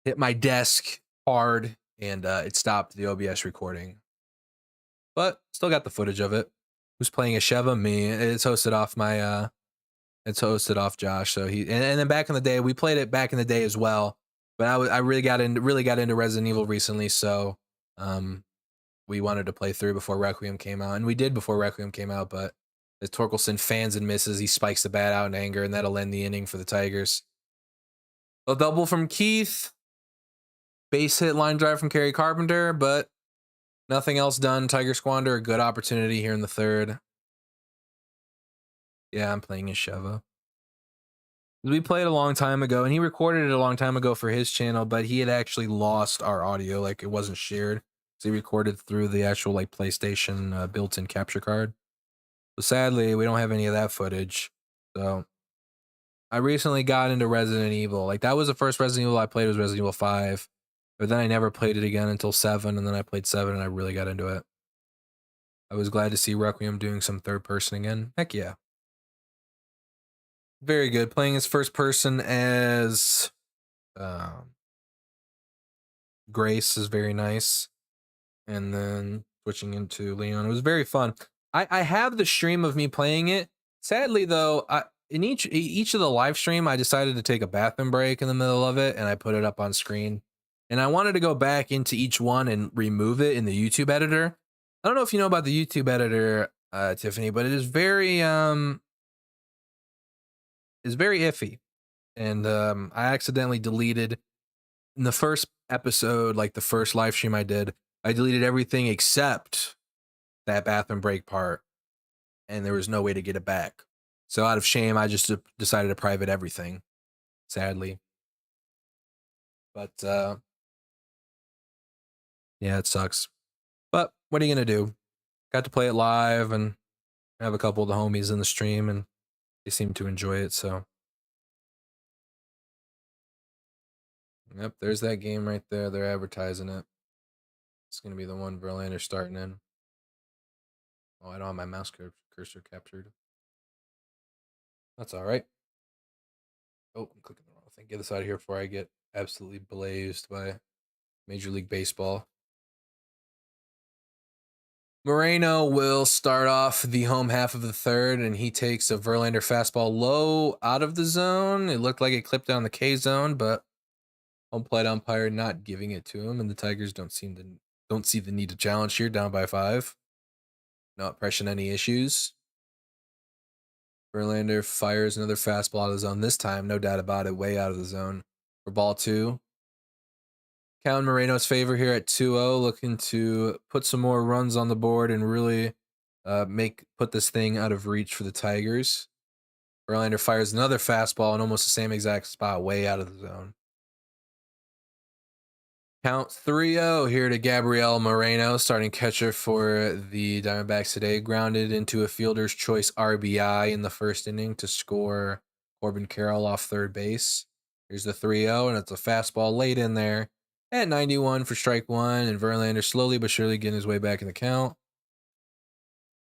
hit my desk hard, and it stopped the OBS recording. But still got the footage of it. Who's playing a Sheva? Me. It's hosted off my it's hosted off Josh. So and then back in the day, we played it back in the day as well. But I really got into Resident Evil recently, so we wanted to play through before Requiem came out, and we did before Requiem came out. But as Torkelson fans and misses, he spikes the bat out in anger, and that'll end the inning for the Tigers. A double from Keith, base hit line drive from Kerry Carpenter, but nothing else done. Tiger squander a good opportunity here in the third. Yeah, I'm playing as Sheva. We played a long time ago, and he recorded it a long time ago for his channel, but he had actually lost our audio, like it wasn't shared. So he recorded through the actual like PlayStation built-in capture card. So sadly, we don't have any of that footage. So I recently got into Resident Evil. Like that was the first Resident Evil I played, was Resident Evil 5. But then I never played it again until 7, and then I played 7 and I really got into it. I was glad to see Requiem doing some third person again. Heck yeah. Very good. Playing his first person as Grace is very nice. And then switching into Leon. It was very fun. I have the stream of me playing it. Sadly, though, in each of the live stream, I decided to take a bathroom break in the middle of it, and I put it up on screen. And I wanted to go back into each one and remove it in the YouTube editor. I don't know if you know about the YouTube editor, Tiffany, but it is very iffy. And I accidentally deleted in the first episode, like the first live stream I did, I deleted everything except that bathroom break part, and there was no way to get it back. So out of shame, I just decided to private everything, sadly. But yeah, it sucks. But what are you gonna do? Got to play it live and have a couple of the homies in the stream, and they seem to enjoy it. So yep, there's that game right there. They're advertising it. It's gonna be the one Verlander's starting in. Oh, I don't have my mouse cursor captured. That's all right. Oh, I'm clicking the wrong thing. Get this out of here before I get absolutely blazed by Major League Baseball. Moreno will start off the home half of the third, and he takes a Verlander fastball low out of the zone. It looked like it clipped down the K zone, but home plate umpire not giving it to him, and the Tigers don't see the need to challenge here, down by 5. Not pressing any issues. Verlander fires another fastball out of the zone. This time, no doubt about it, way out of the zone for ball 2. Count Moreno's favor here at 2-0, looking to put some more runs on the board and really put this thing out of reach for the Tigers. Verlander fires another fastball in almost the same exact spot, way out of the zone. Count 3-0 here to Gabriel Moreno, starting catcher for the Diamondbacks today. Grounded into a fielder's choice RBI in the first inning to score Corbin Carroll off third base. Here's the 3-0, and it's a fastball late in there at 91 for strike 1, and Verlander slowly but surely getting his way back in the count.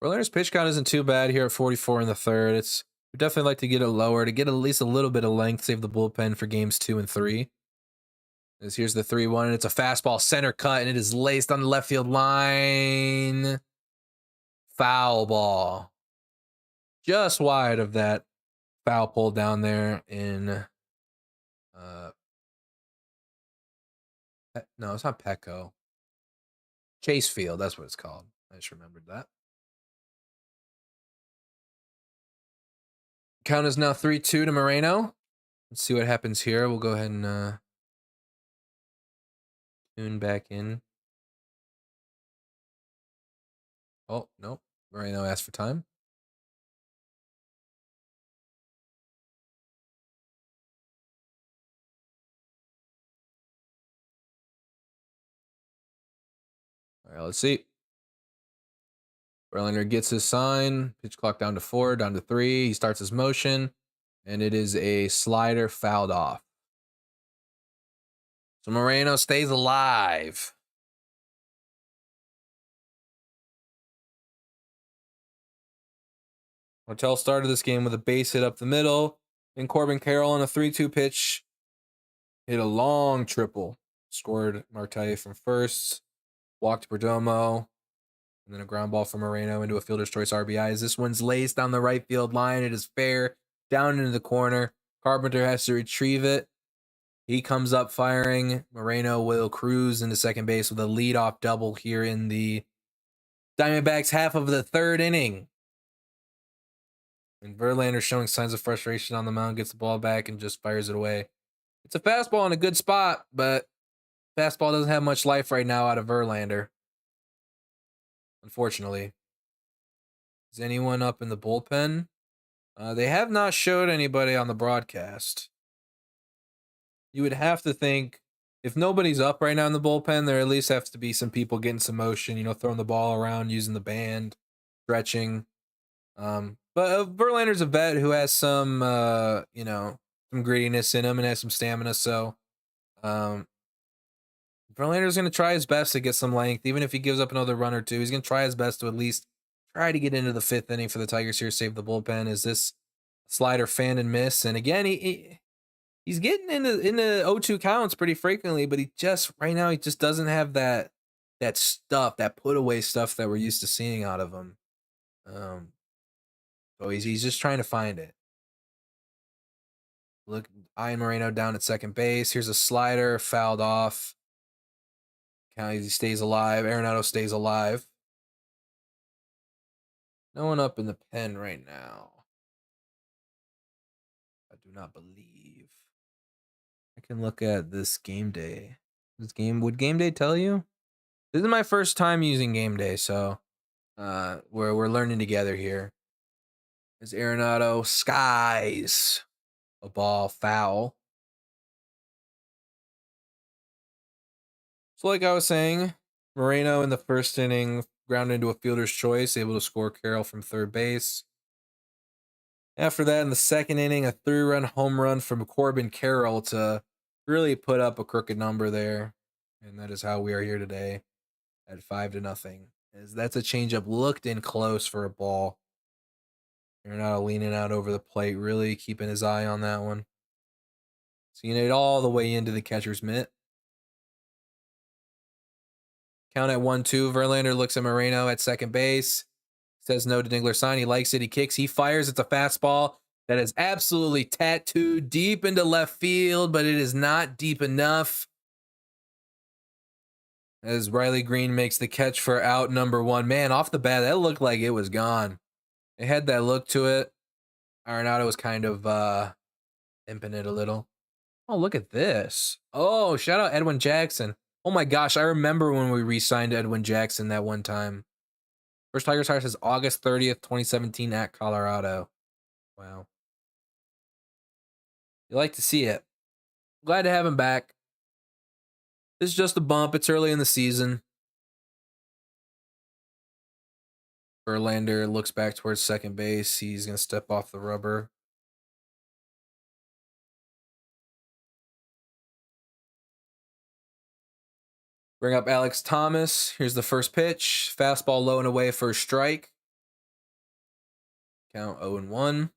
Verlander's pitch count isn't too bad here at 44 in the third. We'd definitely like to get it lower to get at least a little bit of length, save the bullpen for games 2 and 3. Here's the 3-1, and it's a fastball center cut, and it is laced on the left field line. Foul ball. Just wide of that foul pole down there in no, it's not Petco. Chase Field, that's what it's called. I just remembered that. Count is now 3-2 to Moreno. Let's see what happens here. We'll go ahead and tune back in. Oh, nope. Moreno asked for time. All right, let's see. Verlander gets his sign. Pitch clock down to 4, down to 3. He starts his motion. And it is a slider fouled off. So Moreno stays alive. Martell started this game with a base hit up the middle. Then Corbin Carroll on a 3-2 pitch hit a long triple. Scored Marte from first. Walked Perdomo. And then a ground ball from Moreno into a fielder's choice RBI. As this one's laced down the right field line. It is fair. Down into the corner. Carpenter has to retrieve it. He comes up firing. Moreno will cruise into second base with a leadoff double here in the Diamondbacks half of the third inning. And Verlander showing signs of frustration on the mound, gets the ball back and just fires it away. It's a fastball in a good spot, but fastball doesn't have much life right now out of Verlander. Unfortunately. Is anyone up in the bullpen? They have not showed anybody on the broadcast. You would have to think if nobody's up right now in the bullpen, there at least has to be some people getting some motion, throwing the ball around, using the band, stretching. But Verlander's a vet who has some, some grittiness in him and has some stamina. So, Verlander's going to try his best to get some length, even if he gives up another run or two. He's going to try his best to at least try to get into the fifth inning for the Tigers here, save the bullpen. Is this slider fan and miss? And again, he's getting into 0-2 counts pretty frequently, but he just doesn't have that stuff, that put away stuff that we're used to seeing out of him. So he's just trying to find it. Look, Ian Moreno down at second base. Here's a slider fouled off. He stays alive. Arenado stays alive. No one up in the pen right now. I do not believe. I can look at this game day. Would game day tell you? This is my first time using game day, so we're learning together here. As Arenado skies a ball foul. So like I was saying, Moreno in the first inning grounded into a fielder's choice, able to score Carroll from third base. After that, in the second inning, a 3-run home run from Corbin Carroll to really put up a crooked number there. And that is how we are here today at 5-0. As that's a changeup looked in close for a ball. Arenado leaning out over the plate, really keeping his eye on that one. Seeing it all the way into the catcher's mitt. Count at 1-2. Verlander looks at Moreno at second base. Says no to Dingler's sign. He likes it. He kicks. He fires. It's a fastball that is absolutely tattooed deep into left field, but it is not deep enough. As Riley Green makes the catch for out number 1. Man, off the bat, that looked like it was gone. It had that look to it. Arenado was kind of imping it a little. Oh, look at this. Oh, shout out Edwin Jackson. Oh my gosh, I remember when we re-signed Edwin Jackson that one time. First Tigers hire says August 30th, 2017 at Colorado. Wow. You like to see it. Glad to have him back. This is just a bump. It's early in the season. Verlander looks back towards second base. He's going to step off the rubber. Bring up Alex Thomas. Here's the first pitch. Fastball low and away for a strike. Count 0-1.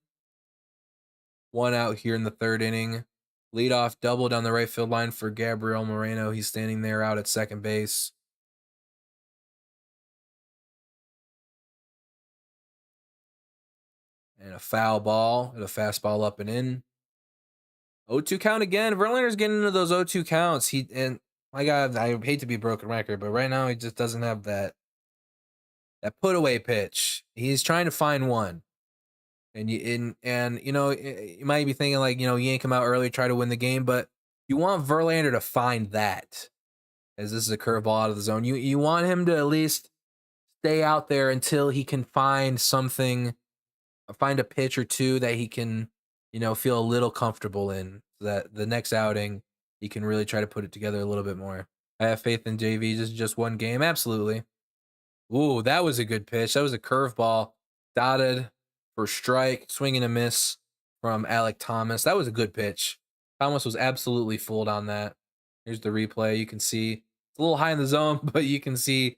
1 out here in the third inning. Leadoff double down the right field line for Gabriel Moreno. He's standing there out at second base. And a foul ball and a fastball up and in. 0-2 count again. Verlander's getting into those 0-2 counts. My God, I hate to be a broken record, but right now he just doesn't have that put away pitch. He's trying to find one. And you might be thinking like, yank him out early, try to win the game, but you want Verlander to find that. As this is a curveball out of the zone. You want him to at least stay out there until he can find something, find a pitch or two that he can, feel a little comfortable in, so that the next outing he can really try to put it together a little bit more. I have faith in JV. Just one game. Absolutely. Ooh, that was a good pitch. That was a curveball. Dotted for strike. Swing and a miss from Alec Thomas. That was a good pitch. Thomas was absolutely fooled on that. Here's the replay. You can see it's a little high in the zone, but you can see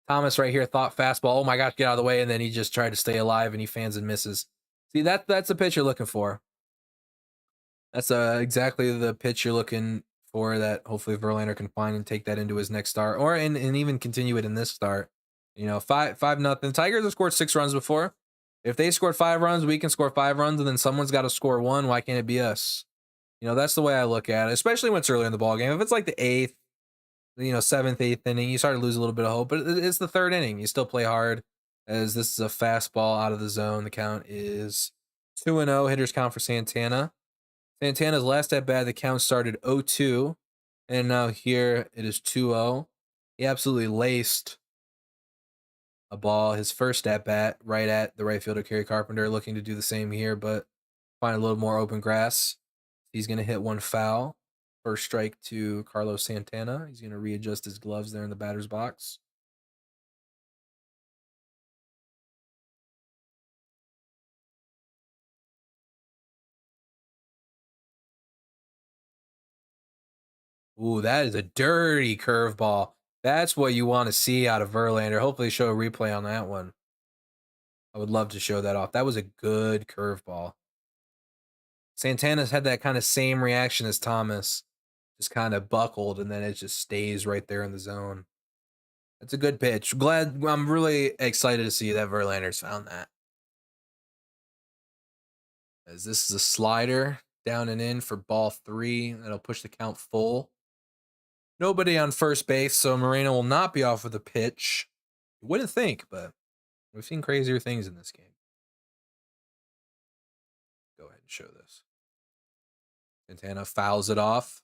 Thomas right here thought fastball. Oh my gosh, get out of the way. And then he just tried to stay alive and he fans and misses. See, that's the pitch you're looking for. That's exactly the pitch you're looking for that hopefully Verlander can find and take that into his next start or and even continue it in this start. You know, 5-0. Tigers have scored 6 runs before. If they scored 5 runs, we can score 5 runs, and then someone's got to score 1. Why can't it be us? You know, that's the way I look at it, especially when it's early in the ball game. If it's like the 8th, 7th, 8th inning, you start to lose a little bit of hope. But it's the 3rd inning. You still play hard as this is a fastball out of the zone. The count is 2-0. Hitters count for Santana. Santana's last at bat, the count started 0-2, and now here it is 2-0. He absolutely laced a ball, his first at bat, right at the right fielder, Kerry Carpenter, looking to do the same here, but find a little more open grass. He's going to hit one foul. First strike to Carlos Santana. He's going to readjust his gloves there in the batter's box. Ooh, that is a dirty curveball. That's what you want to see out of Verlander. Hopefully show a replay on that one. I would love to show that off. That was a good curveball. Santana's had that kind of same reaction as Thomas. Just kind of buckled, and then it just stays right there in the zone. That's a good pitch. I'm really excited to see that Verlander's found that. As this is a slider down and in for ball 3. That'll push the count full. Nobody on first base, so Moreno will not be off with a pitch. You wouldn't think, but we've seen crazier things in this game. Go ahead and show this. Santana fouls it off.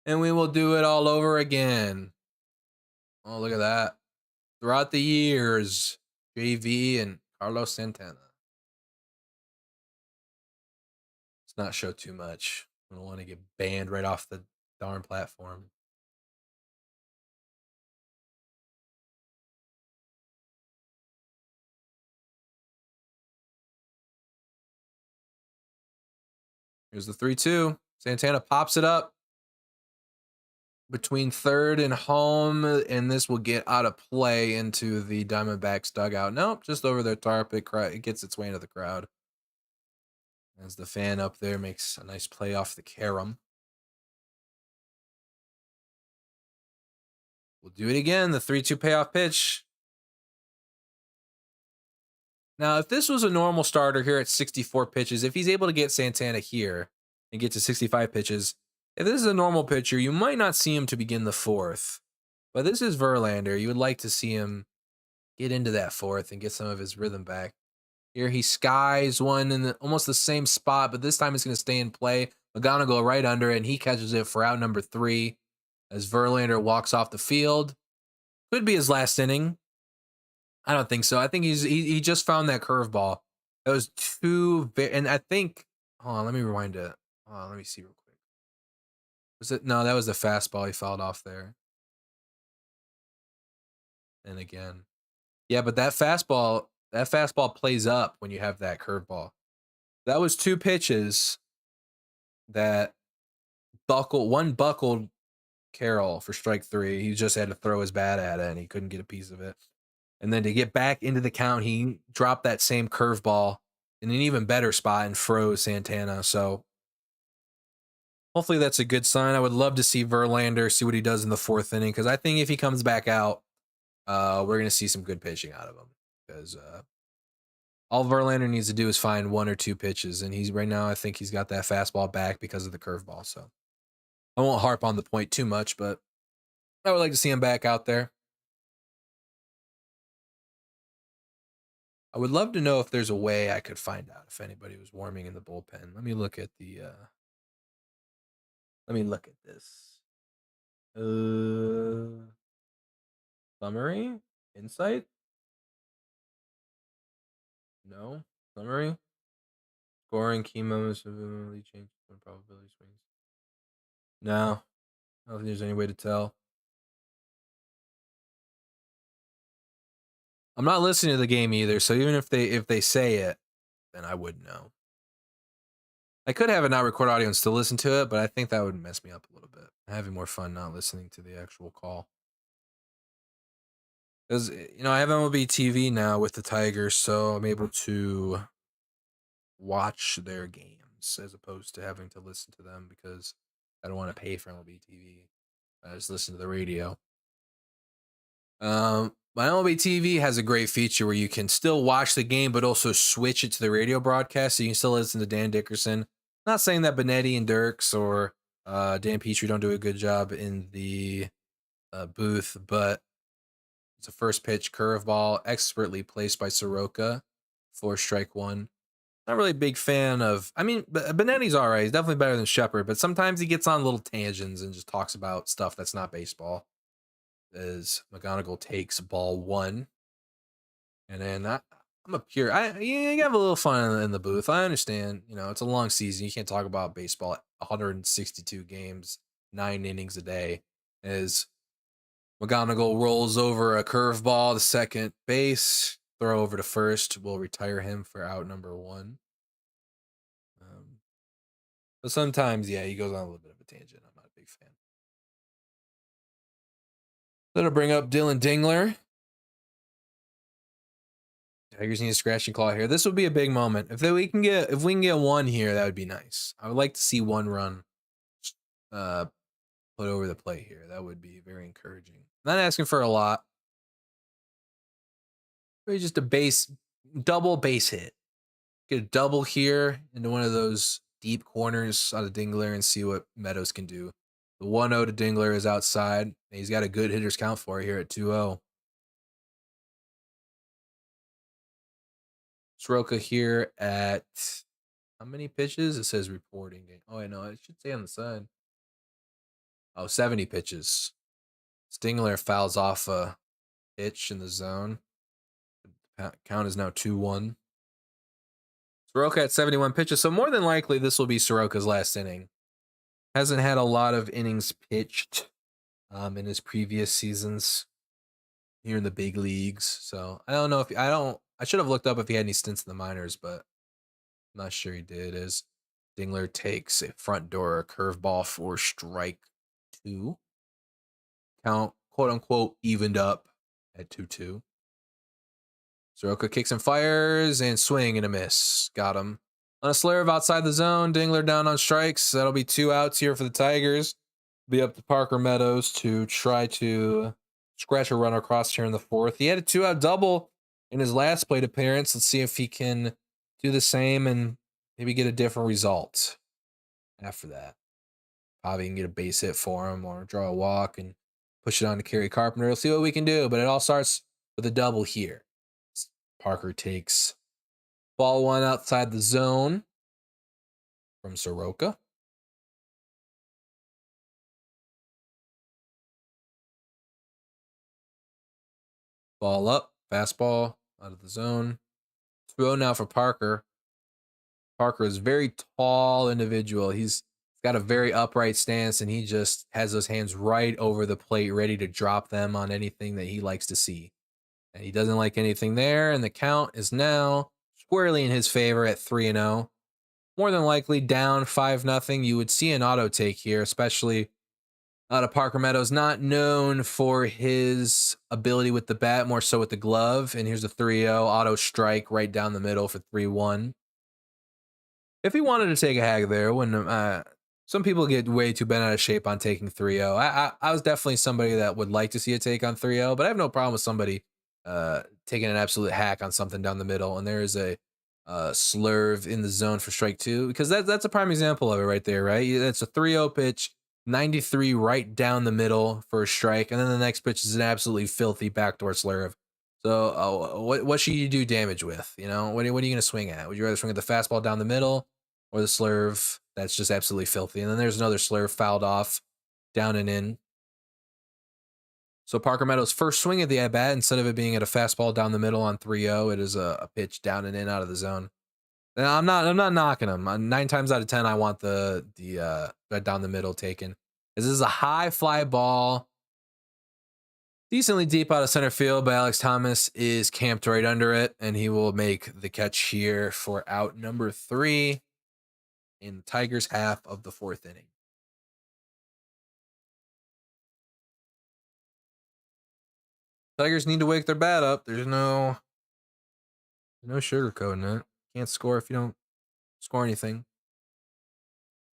And we will do it all over again. Oh, look at that. Throughout the years, JV and Carlos Santana. Let's not show too much. I don't want to get banned right off the darn platform. Here's the 3-2. Santana pops it up between third and home, and this will get out of play into the Diamondbacks dugout. Nope, just over their tarp. It gets its way into the crowd. As the fan up there makes a nice play off the carom. We'll do it again. The 3-2 payoff pitch. Now, if this was a normal starter here at 64 pitches, if he's able to get Santana here and get to 65 pitches, if this is a normal pitcher, you might not see him to begin the 4th. But this is Verlander. You would like to see him get into that 4th and get some of his rhythm back. Here he skies one in almost the same spot, but this time it's going to stay in play. McGonigal right under it, and he catches it for out number 3 as Verlander walks off the field. Could be his last inning. I don't think so. I think he just found that curveball. That was and I think, hold on, let me rewind it. Let me see real quick. Was it? No, that was the fastball he fouled off there. And again. Yeah, but that fastball plays up when you have that curveball. That was 2 pitches that buckled Carroll for strike 3. He just had to throw his bat at it and he couldn't get a piece of it. And then to get back into the count, he dropped that same curveball in an even better spot and froze Santana. So hopefully that's a good sign. I would love to see Verlander see what he does in the 4th inning, because I think if he comes back out, we're going to see some good pitching out of him. Because all Verlander needs to do is find 1 or 2 pitches, and he's right now I think he's got that fastball back because of the curveball. So I won't harp on the point too much, but I would like to see him back out there. I would love to know if there's a way I could find out if anybody was warming in the bullpen. Let me look at the let me look at this. Summary? Insight? No. Summary? Scoring key moments of change when probability swings. No. I don't think there's any way to tell. I'm not listening to the game either, so even if they say it, then I wouldn't know. I could have it not record audio and still listen to it, but I think that would mess me up a little bit. I'm having more fun not listening to the actual call. Because, I have MLB TV now with the Tigers, so I'm able to watch their games as opposed to having to listen to them because I don't want to pay for MLB TV. I just listen to the radio. My MLB TV has a great feature where you can still watch the game, but also switch it to the radio broadcast, so you can still listen to Dan Dickerson. Not saying that Benetti and Dirks or Dan Petrie don't do a good job in the booth, but it's a first pitch curveball, expertly placed by Soroka for strike one. Not really a big fan of. I mean, Benetti's all right. He's definitely better than Shepard, but sometimes he gets on little tangents and just talks about stuff that's not baseball. As McGonigal takes ball one, and then I'm a pure. You have a little fun in the booth. I understand. It's a long season. You can't talk about baseball. 162 games, 9 innings a day. As McGonigal rolls over a curveball to second base, throw over to first. Will retire him for out number 1. But sometimes, he goes on a little bit of a tangent. I'm not a big fan. That'll bring up Dylan Dingler. Tigers need a scratch and claw here. This would be a big moment. If we can get one here, that would be nice. I would like to see one run put over the plate here. That would be very encouraging. Not asking for a lot. Maybe just a double base hit. Get a double here into one of those deep corners out of Dingler and see what Meadows can do. The 1-0 to Dingler is outside. He's got a good hitter's count for it here at 2-0. Soroka here at how many pitches? It says reporting. Oh, I know. It should say on the side. Oh, 70 pitches. Dingler fouls off a pitch in the zone. Count is now 2-1. Soroka at 71 pitches, so more than likely this will be Soroka's last inning. Hasn't had a lot of innings pitched in his previous seasons here in the big leagues, so I don't know if I should have looked up if he had any stints in the minors, but I'm not sure he did. As Dingler takes a front door curveball for strike 2. Count, quote unquote, evened up at 2-2. Soroka kicks and fires and swing and a miss. Got him. On a slurve outside the zone, Dingler down on strikes. That'll be 2 outs here for the Tigers. Be up to Parker Meadows to try to scratch a runner across here in the 4th. He had a 2-out double in his last plate appearance. Let's see if he can do the same and maybe get a different result after that. Probably can get a base hit for him or draw a walk and push it on to Kerry Carpenter. We'll see what we can do, but it all starts with a double here. Parker takes ball 1 outside the zone from Soroka. Ball up, fastball out of the zone. 2-0 now for Parker. Parker is a very tall individual. He's got a very upright stance, and he just has those hands right over the plate, ready to drop them on anything that he likes to see. And he doesn't like anything there, and the count is now squarely in his favor at 3-0. More than likely down 5-0. You would see an auto take here, especially out of Parker Meadows, not known for his ability with the bat, more so with the glove. And here's a 3-0 auto strike right down the middle for 3-1. If he wanted to take a hag there, some people get way too bent out of shape on taking 3-0. I was definitely somebody that would like to see a take on 3-0, but I have no problem with somebody taking an absolute hack on something down the middle. And there is a slurve in the zone for strike 2, because that's a prime example of it right there, right? That's a 3-0 pitch, 93 right down the middle for a strike, and then the next pitch is an absolutely filthy backdoor slurve. So what should you do damage with? What are you going to swing at? Would you rather swing at the fastball down the middle or the slurve that's just absolutely filthy? And then there's another slurve fouled off down and in. So Parker Meadows' first swing at the at-bat, instead of it being at a fastball down the middle on 3-0, it is a pitch down and in out of the zone. And I'm not knocking him. 9 times out of 10, I want the down the middle taken. This is a high fly ball, decently deep out of center field, but Alex Thomas is camped right under it, and he will make the catch here for out number 3. in the Tigers' half of the 4th inning. Tigers need to wake their bat up. There's no sugarcoating it. Can't score if you don't score anything.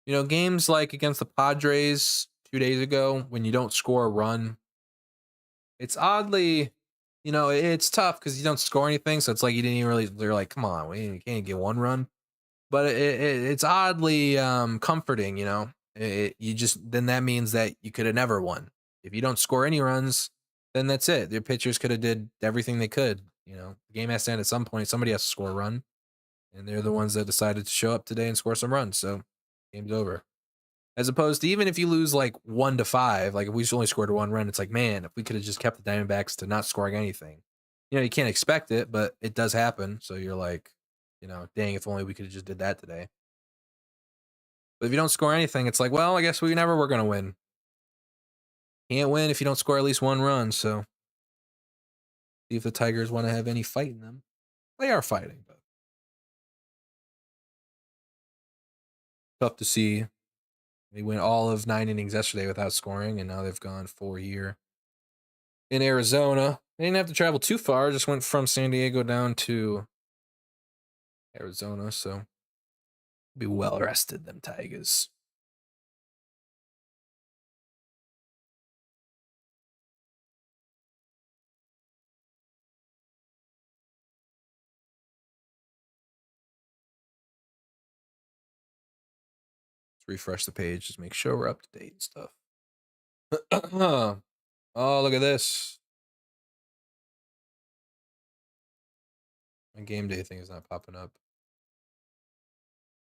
You know, games like against the Padres 2 days ago, when you don't score a run, it's oddly, it's tough because you don't score anything. So it's like you didn't even really, they're like, come on, you can't get one run. But it's oddly comforting, then that means that you could have never won. If you don't score any runs, then that's it. Your pitchers could have did everything they could. The game has to end at some point. Somebody has to score a run. And they're the ones that decided to show up today and score some runs. So game's over. As opposed to even if you lose like 1-5, like if we only scored one run, it's like, man, if we could have just kept the Diamondbacks to not scoring anything. You can't expect it, but it does happen. So you're like, dang, if only we could have just did that today. But if you don't score anything, it's like, well, I guess we never were going to win. Can't win if you don't score at least one run. So see if the Tigers want to have any fight in them. They are fighting, but tough to see. They went all of 9 innings yesterday without scoring, and now they've gone 4 here in Arizona. They didn't have to travel too far. Just went from San Diego down to Arizona, so be well rested, them Tigers. Let's refresh the page, just make sure we're up to date and stuff. Oh, look at this. My game day thing is not popping up.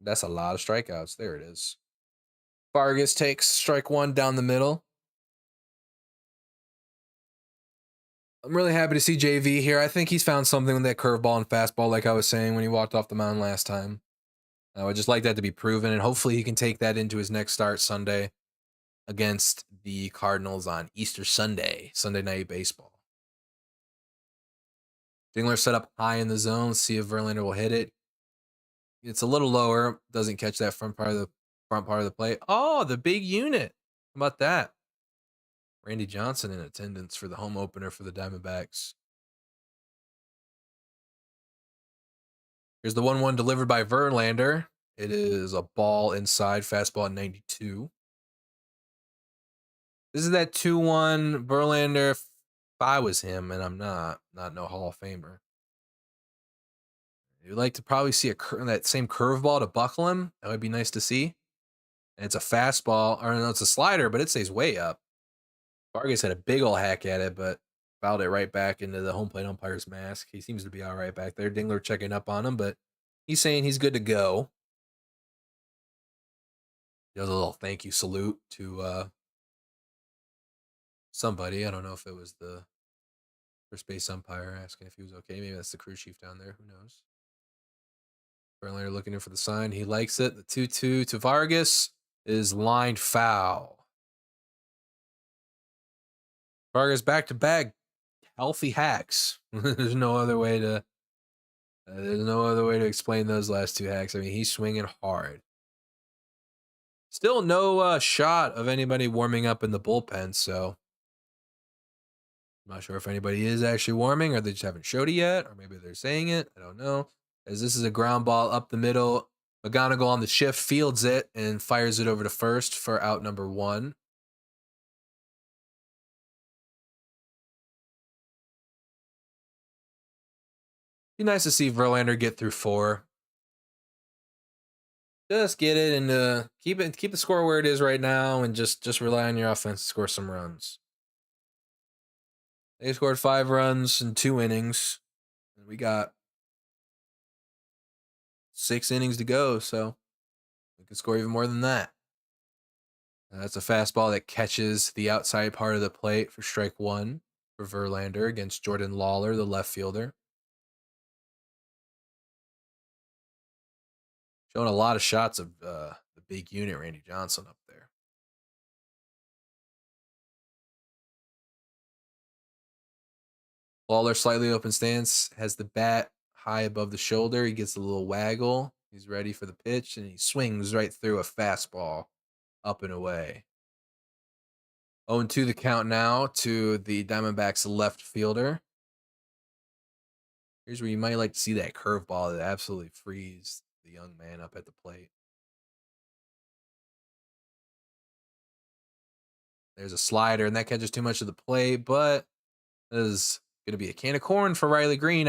That's a lot of strikeouts. There it is. Vargas takes strike one down the middle. I'm really happy to see JV here. I think he's found something with that curveball and fastball, like I was saying when he walked off the mound last time. I would just like that to be proven, and hopefully he can take that into his next start Sunday against the Cardinals on Easter Sunday, Sunday Night Baseball. Dingler set up high in the zone. Let's see if Verlander will hit it. It's a little lower. Doesn't catch that front part of the plate. Oh, the big unit. How about that? Randy Johnson in attendance for the home opener for the Diamondbacks. Here's the 1-1 delivered by Verlander. It is a ball inside, fastball at 92. This is that 2-1 Verlander. If I was him, and I'm not no Hall of Famer. You'd like to probably see that same curveball to buckle him. That would be nice to see. And it's a fastball, or no, it's a slider, but it stays way up. Vargas had a big old hack at it, but fouled it right back into the home plate umpire's mask. He seems to be all right back there. Dingler checking up on him, but he's saying he's good to go. He does a little thank you salute to somebody. I don't know if it was the first base umpire asking if he was okay. Maybe that's the crew chief down there. Who knows? Verlander looking in for the sign. He likes it. The 2-2 to Vargas is lined foul. Vargas back to back healthy hacks. There's no other way to explain those last 2 hacks. I mean, he's swinging hard. Still no shot of anybody warming up in the bullpen, so I'm not sure if anybody is actually warming or they just haven't showed it yet, or maybe they're saying it. I don't know. As this is a ground ball up the middle, McGonigal on the shift fields it and fires it over to first for out number 1. Be nice to see Verlander get through 4. Just get it and keep the score where it is right now, and just rely on your offense to score some runs. They scored 5 runs in 2 innings. We got 6 innings to go, so we can score even more than that. That's a fastball that catches the outside part of the plate for strike 1 for Verlander against Jordan Lawler, the left fielder. Showing a lot of shots of the big unit, Randy Johnson, up there. Lawler slightly open stance, has the bat high above the shoulder. He gets a little waggle. He's ready for the pitch, and he swings right through a fastball up and away. 0-2 the count now to the Diamondbacks left fielder. Here's where you might like to see that curveball that absolutely frees the young man up at the plate. There's a slider, and that catches too much of the play, but this is going to be a can of corn for Riley Green.